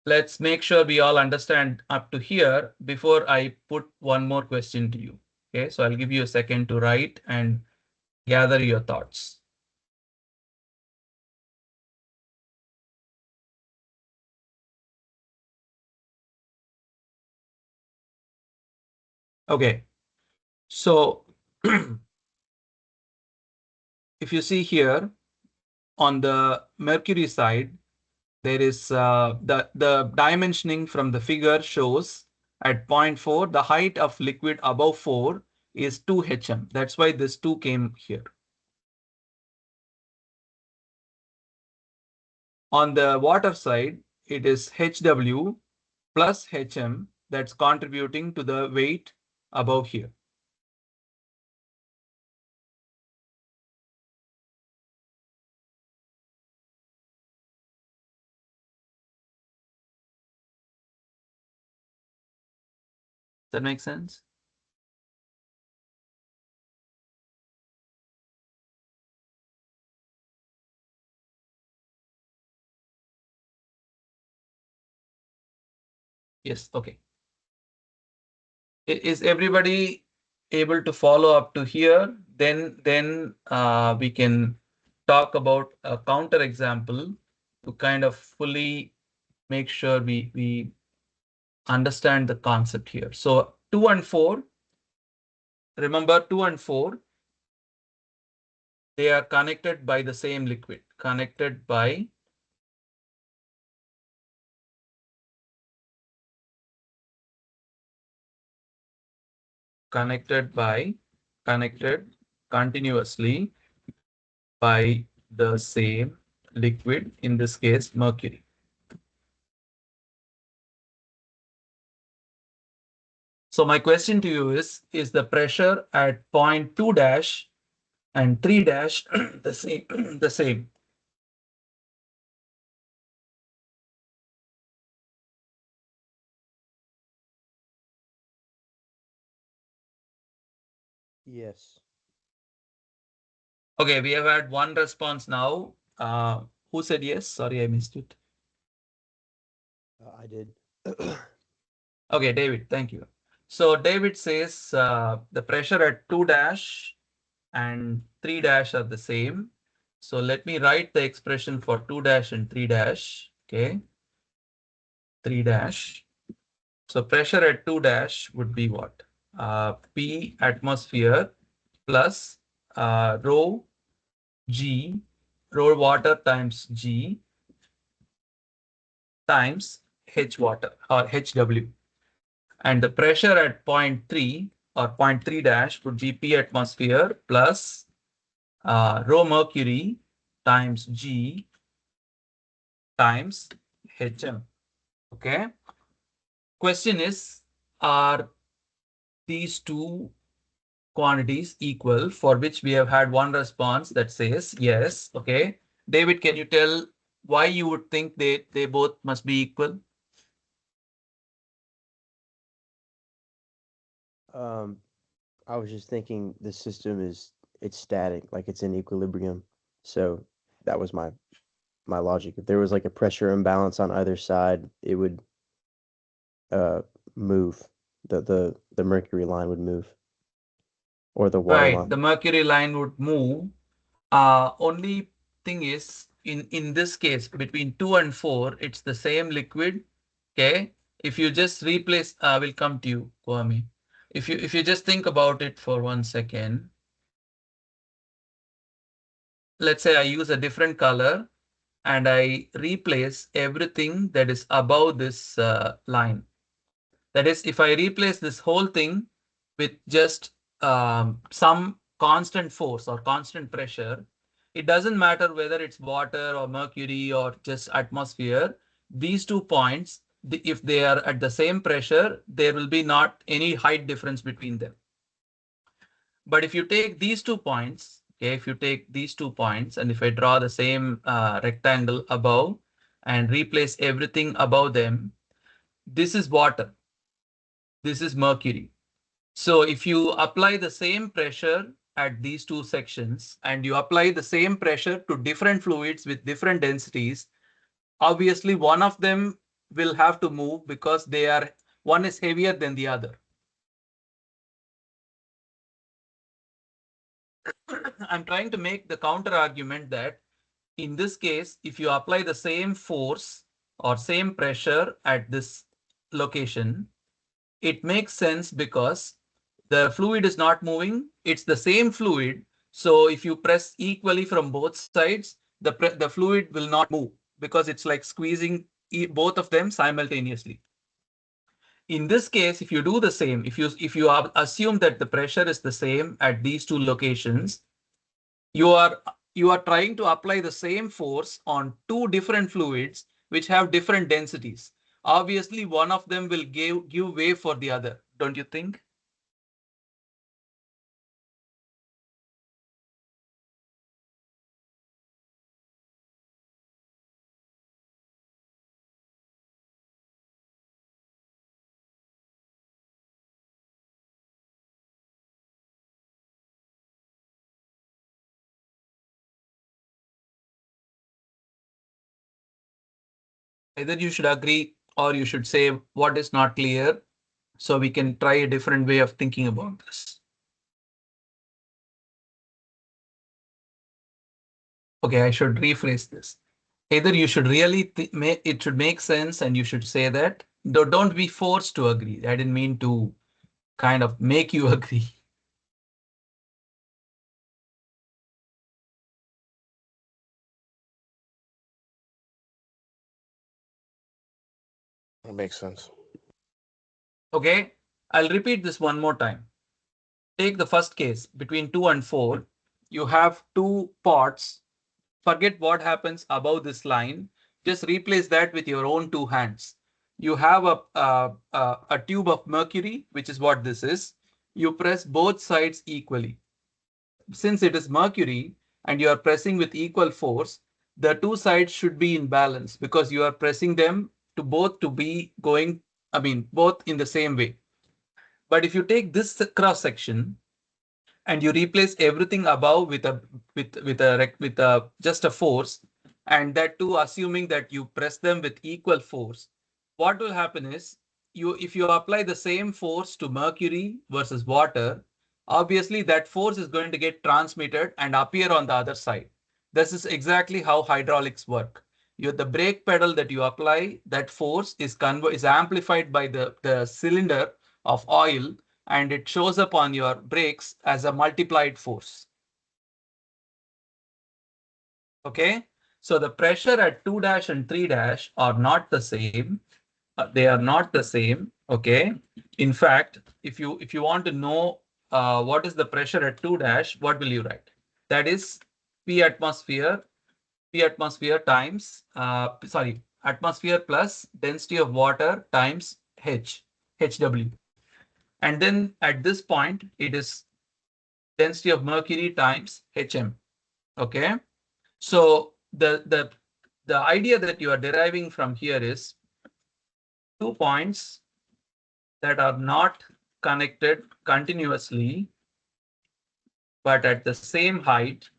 Let's make sure we all understand up to here before I put one more question to you. Okay, so I'll give you a second to write and gather your thoughts. Okay, so if you see here on the mercury side, there is the dimensioning from the figure shows at 0.4, the height of liquid above 4 is 2 hm. That's why this 2 came here. On the water side, it is HW plus HM that's contributing to the weight above here. Does that make sense? Yes, okay. Is everybody able to follow up to here? Then we can talk about a counter example to kind of fully make sure we understand the concept here. So 2 and 4, remember 2 and 4, they are connected by the same liquid, connected by connected continuously by the same liquid, in this case mercury. So my question to you is the pressure at point 2 dash and 3 dash the same the same? Yes. Okay, we have had one response now. Who said yes? Sorry, I missed it. I did. Okay, David, thank you. So David says the pressure at 2 dash and 3 dash are the same. So let me write the expression for 2 dash and 3 dash. Okay, 3 dash. So pressure at 2 dash would be what? P atmosphere plus rho G, rho water times G times H water or HW. And the pressure at point 3 or point 3 dash would be P atmosphere plus rho mercury times G times HM. Okay. Question is, are these two quantities equal, for which we have had one response that says yes. Okay. David, can you tell why you would think they both must be equal? I was just thinking the system it's static, like it's in equilibrium. So that was my logic. If there was like a pressure imbalance on either side, it would move. The mercury line would move, or the water Right, line. the mercury line would move. Only thing is, in this case, between 2 and 4, it's the same liquid. Okay. If you just replace, we'll come to you, Kwame. If you just think about it for 1 second, let's say I use a different color and I replace everything that is above this line. That is, if I replace this whole thing with just some constant force or constant pressure, it doesn't matter whether it's water or mercury or just atmosphere. These 2 points, if they are at the same pressure, there will be not any height difference between them. But if you take these 2 points, okay, if you take these 2 points and if I draw the same rectangle above and replace everything above them, this is water. This is mercury. So if you apply the same pressure at these 2 sections and you apply the same pressure to different fluids with different densities, obviously one of them will have to move because one is heavier than the other. I'm trying to make the counter argument that in this case, if you apply the same force or same pressure at this location, it makes sense because the fluid is not moving. It's the same fluid. So if you press equally from both sides, the fluid will not move because it's like squeezing both of them simultaneously. In this case, if you do the same, if you assume that the pressure is the same at these 2 locations, you are trying to apply the same force on 2 different fluids which have different densities. Obviously, one of them will give way for the other, don't you think? Either you should agree or you should say what is not clear so we can try a different way of thinking about this. Okay, I should rephrase this. Either you should really it should make sense and you should say that. Don't be forced to agree. I didn't mean to kind of make you agree. That makes sense. Okay, I'll repeat this one more time. Take the first case between 2 and 4. You have 2 pots. Forget what happens above this line. Just replace that with your own 2 hands. You have a tube of mercury, which is what this is. You press both sides equally. Since it is mercury and you are pressing with equal force, the 2 sides should be in balance because you are pressing them to both to be going, both in the same way. But if you take this cross section and you replace everything above with a just a force, and that too assuming that you press them with equal force, what will happen is if you apply the same force to mercury versus water, obviously that force is going to get transmitted and appear on the other side. This is exactly how hydraulics work. The brake pedal that you apply, that force is amplified by the cylinder of oil, and it shows up on your brakes as a multiplied force. Okay, so the pressure at 2 dash and 3 dash are not the same. They are not the same. Okay, in fact, if you want to know what is the pressure at 2 dash, what will you write? That is P atmosphere times atmosphere plus density of water times HW. And then at this point, it is density of mercury times HM. Okay, so the idea that you are deriving from here is 2 points that are not connected continuously, but at the same height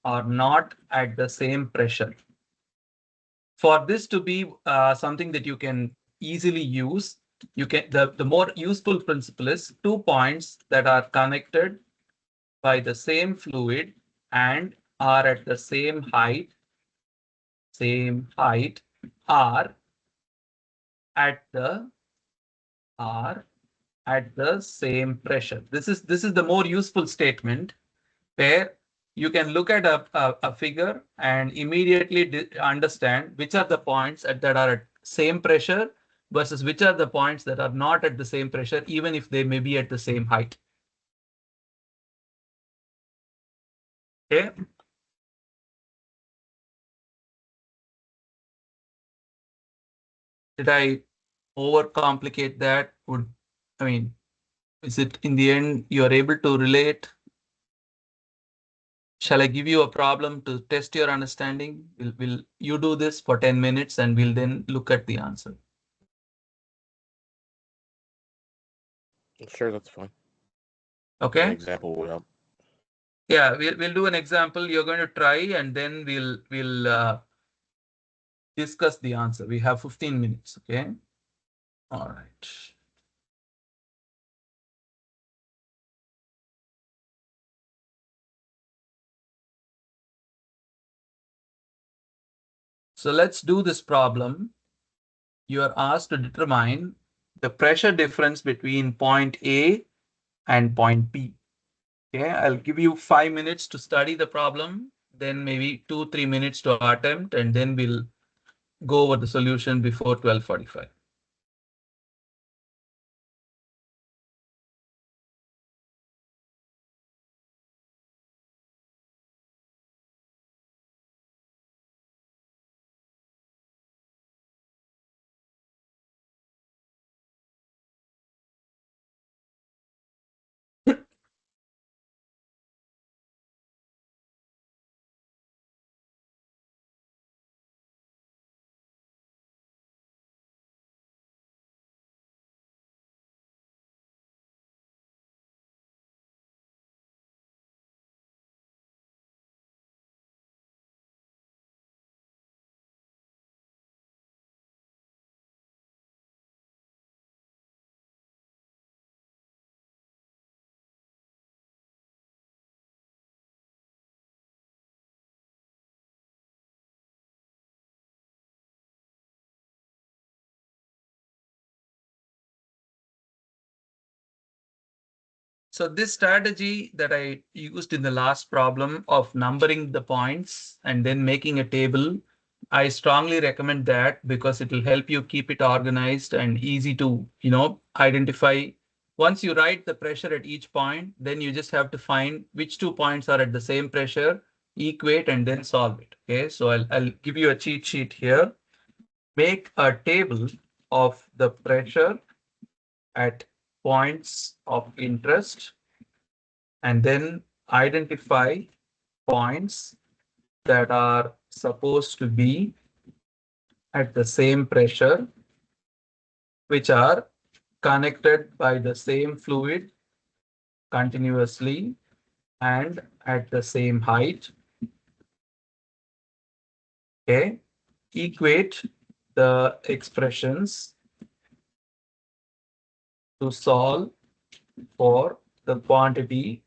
are not at the same pressure. For this to be something that you can easily use, the more useful principle is 2 points that are connected by the same fluid and are at the same height are at the same pressure. This is the more useful statement, where you can look at a figure and immediately understand which are the points that are at same pressure versus which are the points that are not at the same pressure, even if they may be at the same height. Okay. Did I overcomplicate that? Is it in the end you are able to relate? Shall I give you a problem to test your understanding? Will you do this for 10 minutes and we'll then look at the answer? Sure, that's fine. An Okay. example will help. Yeah, we'll do an example. You're going to try, and then we'll discuss the answer. We have 15 minutes. Okay. All right. So let's do this problem. You are asked to determine the pressure difference between point A and point B. Okay, I'll give you 5 minutes to study the problem, then maybe 2-3 minutes to attempt, and then we'll go over the solution before 12:45. So this strategy that I used in the last problem of numbering the points and then making a table, I strongly recommend that because it will help you keep it organized and easy to, identify. Once you write the pressure at each point, then you just have to find which 2 points are at the same pressure, equate, and then solve it. Okay, so I'll give you a cheat sheet here. Make a table of the pressure at points of interest, and then identify points that are supposed to be at the same pressure, which are connected by the same fluid continuously and at the same height. Okay, equate the expressions to solve for the quantity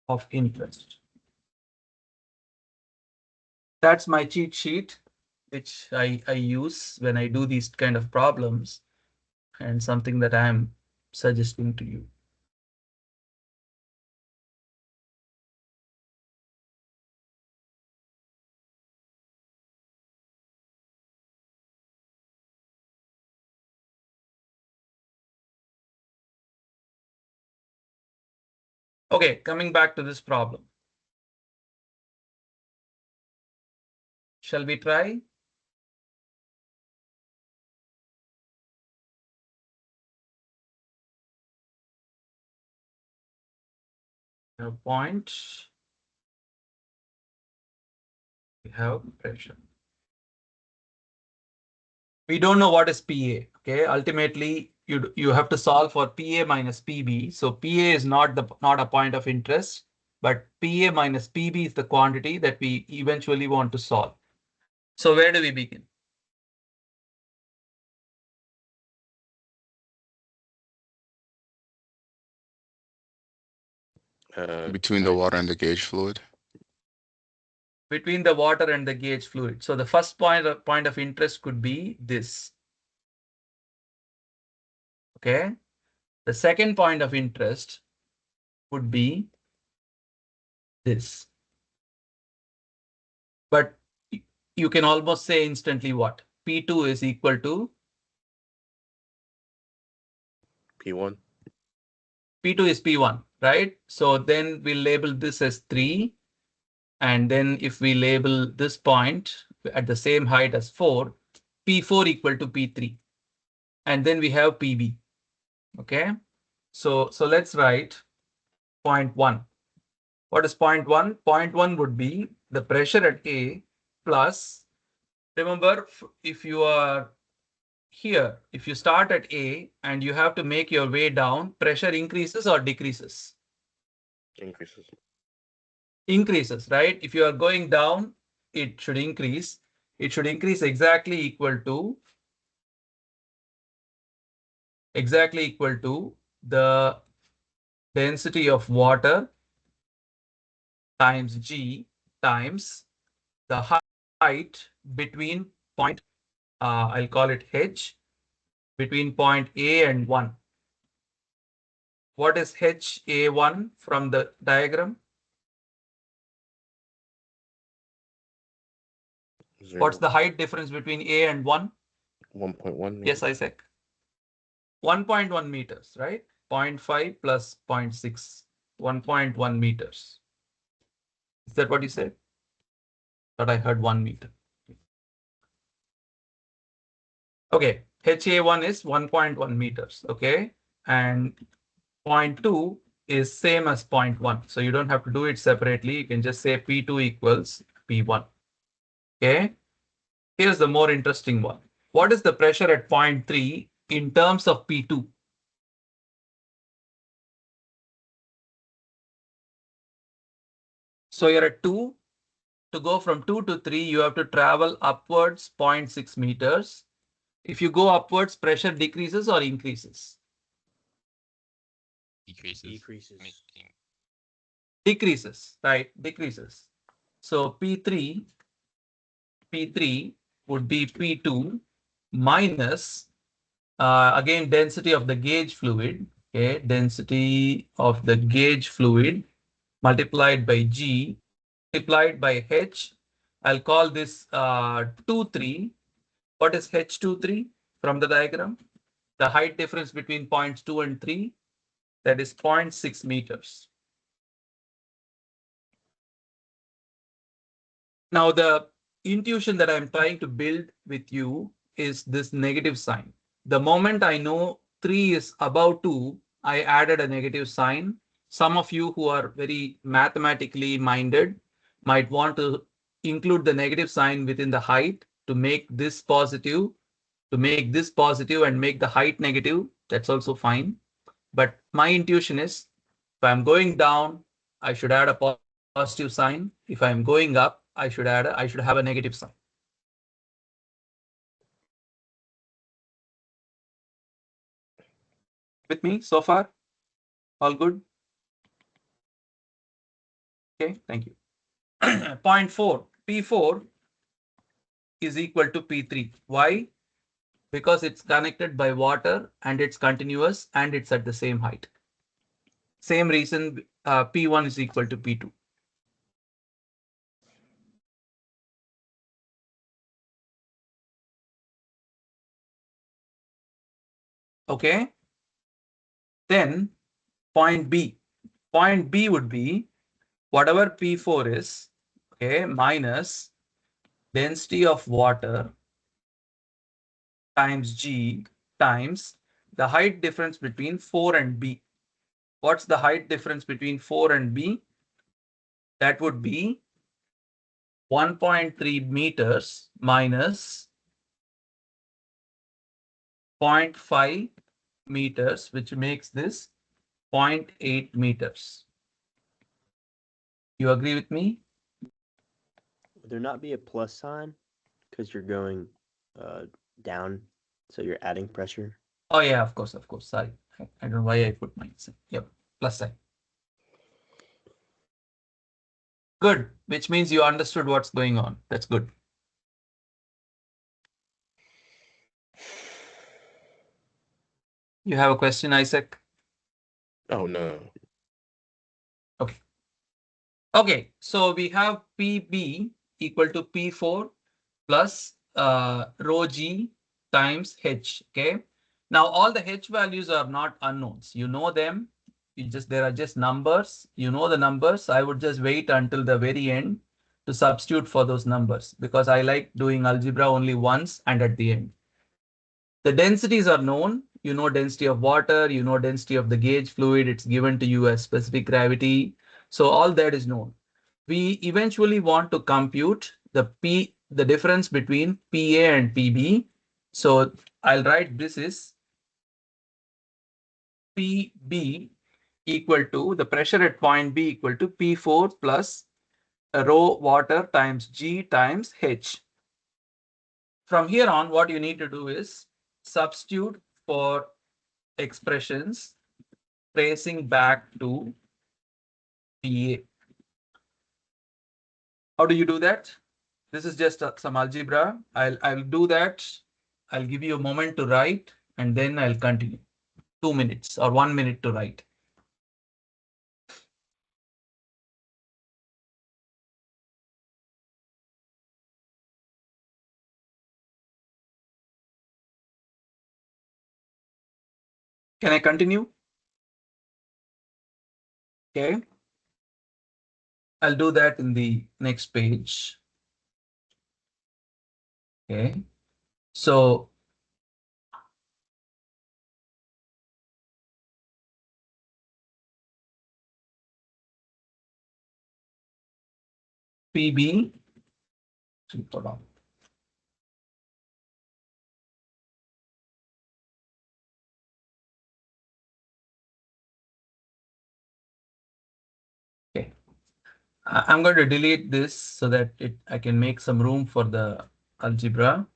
of interest. That's my cheat sheet, which I use when I do these kind of problems. and something that I'm suggesting to you. Okay, coming back to this problem. Shall we try? A point. We have pressure. We don't know what is PA. Okay, ultimately you have to solve for PA minus PB. So PA is not a point of interest, but PA minus PB is the quantity that we eventually want to solve. So where do we begin? Between the water and the gauge fluid. Between the water and the gauge fluid. So the first point of interest could be this. Okay. The second point of interest would be this. But you can almost say instantly what? P2 is equal to P1. P2 is P1, right? So then we label this as 3. And then if we label this point at the same height as 4, P4 equal to P3. And then we have PB. Okay. So let's write point 1. What is point 1? Point 1 would be the pressure at A plus, remember, if you are here, if you start at A and you have to make your way down, pressure increases or decreases? Increases. Increases, right? If you are going down, it should increase. It should increase exactly equal to the density of water times G times the height between point, I'll call it H, between point A and 1. What is HA1 from the diagram? 0. What's the height difference between A and 1? 1.1 meters. Yes, Isaac. 1.1 meters, right? 0.5 plus 0.6, 1.1 meters. Is that what you said? Thought I heard 1 meter. Okay, HA1 is 1.1 meters, okay? And 0.2 is same as 0.1. So you don't have to do it separately. You can just say P2 equals P1. Okay, here's the more interesting one. What is the pressure at 0.3 in terms of P2? So you're at 2. To go from 2 to 3, you have to travel upwards 0.6 meters. If you go upwards, pressure decreases or increases? Decreases. Decreases, right? Decreases. So P3 would be P2 minus, again, density of the gauge fluid. Okay, density of the gauge fluid multiplied by G multiplied by H. I'll call this 23. What is H23 from the diagram? The height difference between points 2 and 3, that is 0.6 meters. Now, the intuition that I'm trying to build with you is this negative sign. The moment I know 3 is above 2, I added a negative sign. Some of you who are very mathematically minded might want to include the negative sign within the height to make this positive, and make the height negative. That's also fine. But my intuition is if I'm going down, I should add a positive sign. If I'm going up, I should have a negative sign. With me so far? All good? Okay, thank you. Point 4, P4 is equal to P3. Why? because it's connected by water and it's continuous and it's at the same height. Same reason P1 is equal to P2. Okay. Then point B. Point B would be whatever P4 is, okay, minus density of water times G times the height difference between 4 and B. What's the height difference between 4 and B? That would be 1.3 meters minus 0.5 meters, which makes this 0.8 meters. You agree with me? Would there not be a plus sign because you're going down, so you're adding pressure? Oh yeah, of course. Sorry, I don't know why I put mine. Yep, plus sign. Good, which means you understood what's going on. That's good. You have a question, Isaac? Oh no. Okay. Okay, so we have PB equal to P4 plus rho G times H. Okay. Now all the H values are not unknowns. You know them. There are just numbers. You know the numbers. I would just wait until the very end to substitute for those numbers because I like doing algebra only once and at the end. The densities are known. You know density of water, you know density of the gauge fluid. It's given to you as specific gravity. So all that is known. We eventually want to compute the difference between PA and PB. So I'll write this is PB equal to the pressure at point B equal to P4 plus rho water times G times H. From here on, what you need to do is substitute for expressions tracing back to PA. How do you do that? This is just some algebra. I'll do that. I'll give you a moment to write and then I'll continue. 2 minutes or 1 minute to write. Can I continue? Okay. I'll do that in the next page. Okay. So PB. Hold on. Okay. I'm going to delete this so that I can make some room for the algebra.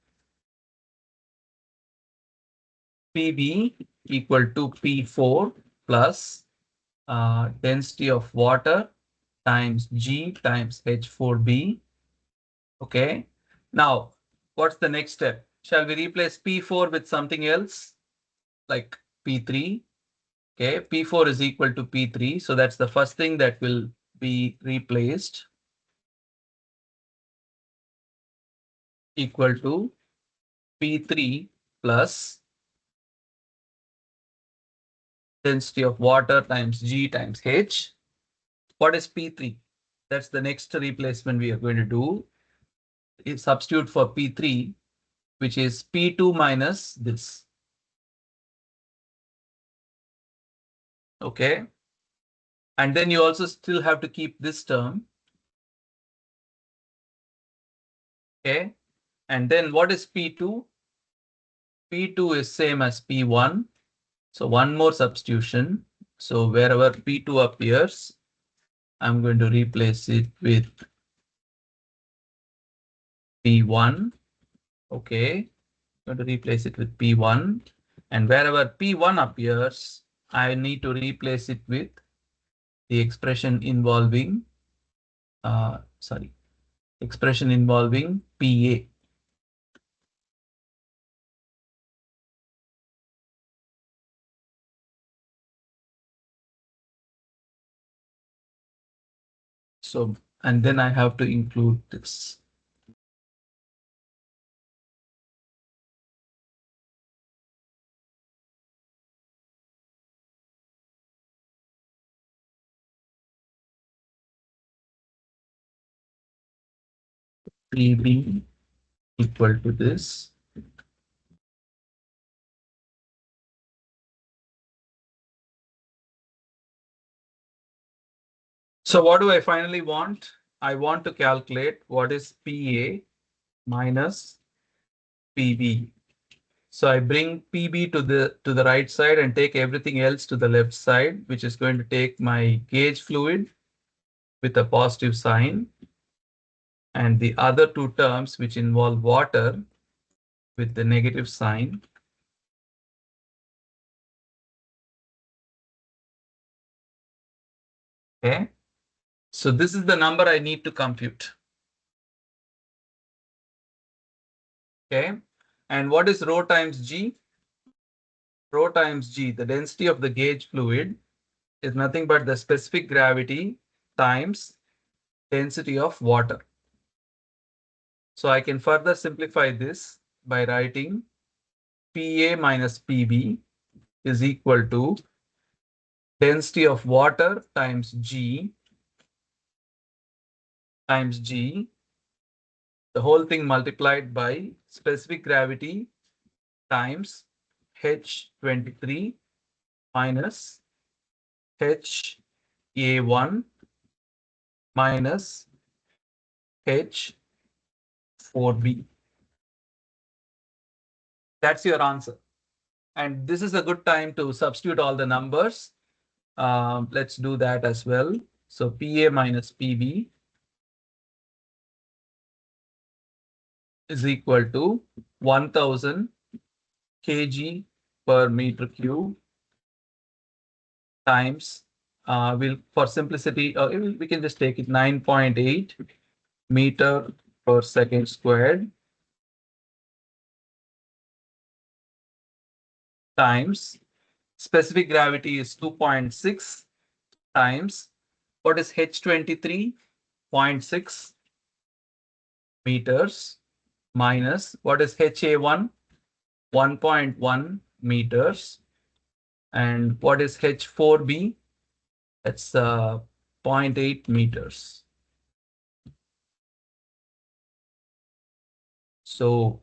PB equal to P4 plus density of water times G times H4B. Okay. Now, what's the next step? Shall we replace P4 with something else like P3? Okay, P4 is equal to P3. So that's the first thing that will be replaced. Equal to P3 plus density of water times G times H. What is P3? That's the next replacement we are going to do. Is substitute for P3, which is P2 minus this. Okay. And then you also still have to keep this term. Okay. And then what is P2? P2 is same as P1. So one more substitution. So wherever P2 appears, I'm going to replace it with P1. Okay. I'm going to replace it with P1. And wherever P1 appears, I need to replace it with the expression involving, expression involving PA. So, and then I have to include this. PB equal to this. So what do I finally want? I want to calculate what is PA minus PB. So I bring PB to the right side and take everything else to the left side, which is going to take my gauge fluid with a positive sign, and the other two terms which involve water with the negative sign. Okay. So this is the number I need to compute. Okay. And what is rho times G? Rho times G, the density of the gauge fluid, is nothing but the specific gravity times density of water. So I can further simplify this by writing PA minus PB is equal to density of water times G, the whole thing multiplied by specific gravity times H23 minus HA1 minus H4B. That's your answer. And this is a good time to substitute all the numbers. Let's do that as well. So PA minus PB is equal to 1000 kg per meter cube times, for simplicity, we can just take it 9.8 meter per second squared times specific gravity is 2.6 times what is H23.6 meters minus what is HA1 1.1 meters and what is H4B, that's 0.8 meters. So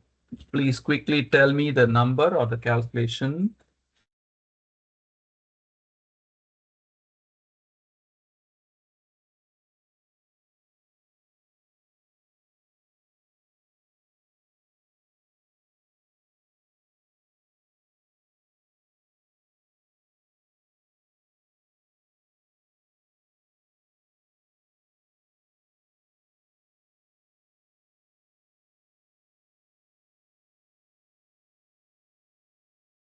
please quickly tell me the number or the calculation.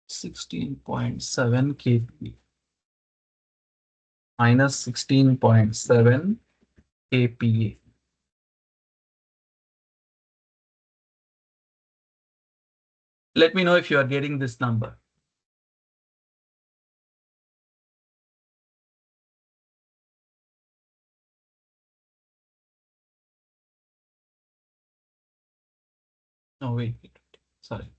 -16.7 kPa minus 16.7 kPa. Let me know if you are getting this number. Oh, wait, sorry.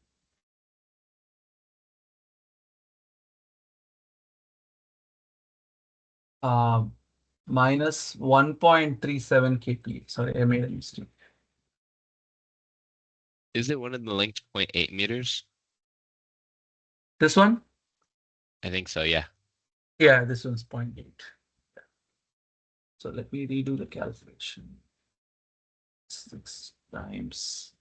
Minus 1.37 kPa. Sorry, I made a mistake. Is it one of the length 0.8 meters? This one? I think so, yeah. Yeah, this one's 0.8. So let me redo the calculation. 6 times.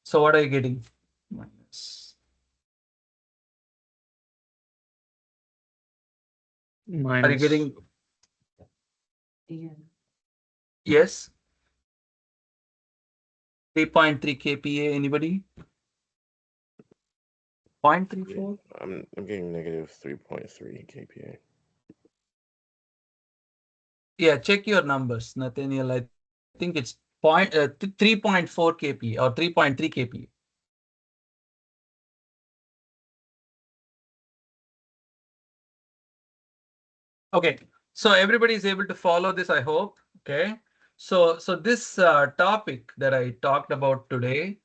So what are you getting? Minus. Are you getting? Yes. 3.3 kPa. Anybody? 0.34? I'm getting negative 3.3 kPa. Yeah, check your numbers, Nathaniel. I think it's 3.4 kp or 3.3 kp. Okay, so everybody is able to follow this, I hope. Okay, so this topic that I talked about today,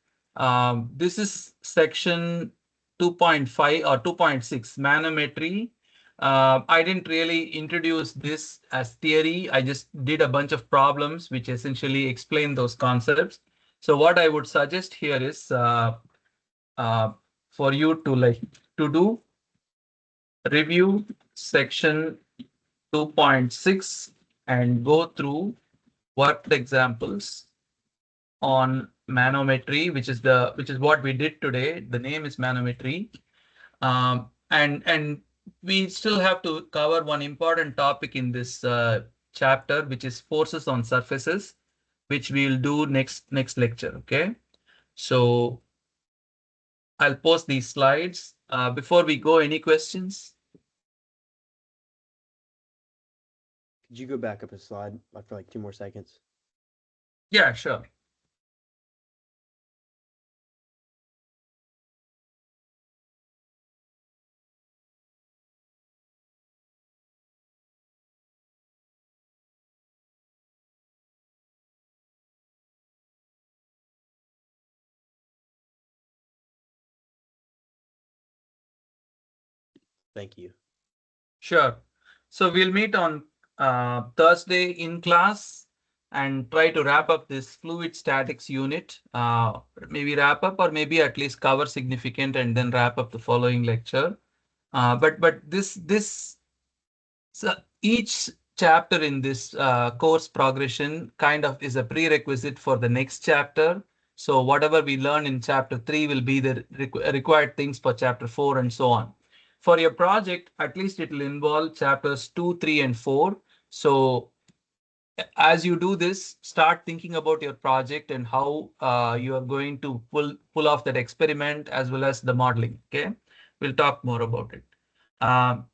this is section 2.5 or 2.6 manometry. I didn't really introduce this as theory. I just did a bunch of problems which essentially explain those concepts. So what I would suggest here is uh, for you to do review section 2.6 and go through worked examples on manometry, which is what we did today. The name is manometry. And we still have to cover one important topic in this chapter, which is forces on surfaces, which we will do next lecture. Okay, so I'll post these slides. Before we go, any questions? Could you go back up a slide like for like 2 more seconds? Yeah, sure. Thank you. Sure. So we'll meet on Thursday in class and try to wrap up this fluid statics unit. Maybe wrap up or maybe at least cover significant and then wrap up the following lecture. But this so each chapter in this course progression kind of is a prerequisite for the next chapter. So whatever we learn in chapter 3 will be the required things for chapter 4 and so on. For your project, at least it will involve chapters 2, 3, and 4. So as you do this, start thinking about your project and how you are going to pull off that experiment as well as the modeling. Okay, we'll talk more about it. Um,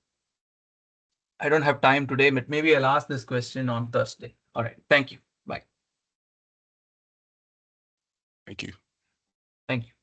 I don't have time today, but maybe I'll ask this question on Thursday. All right. Thank you. Bye. Thank you. Thank you.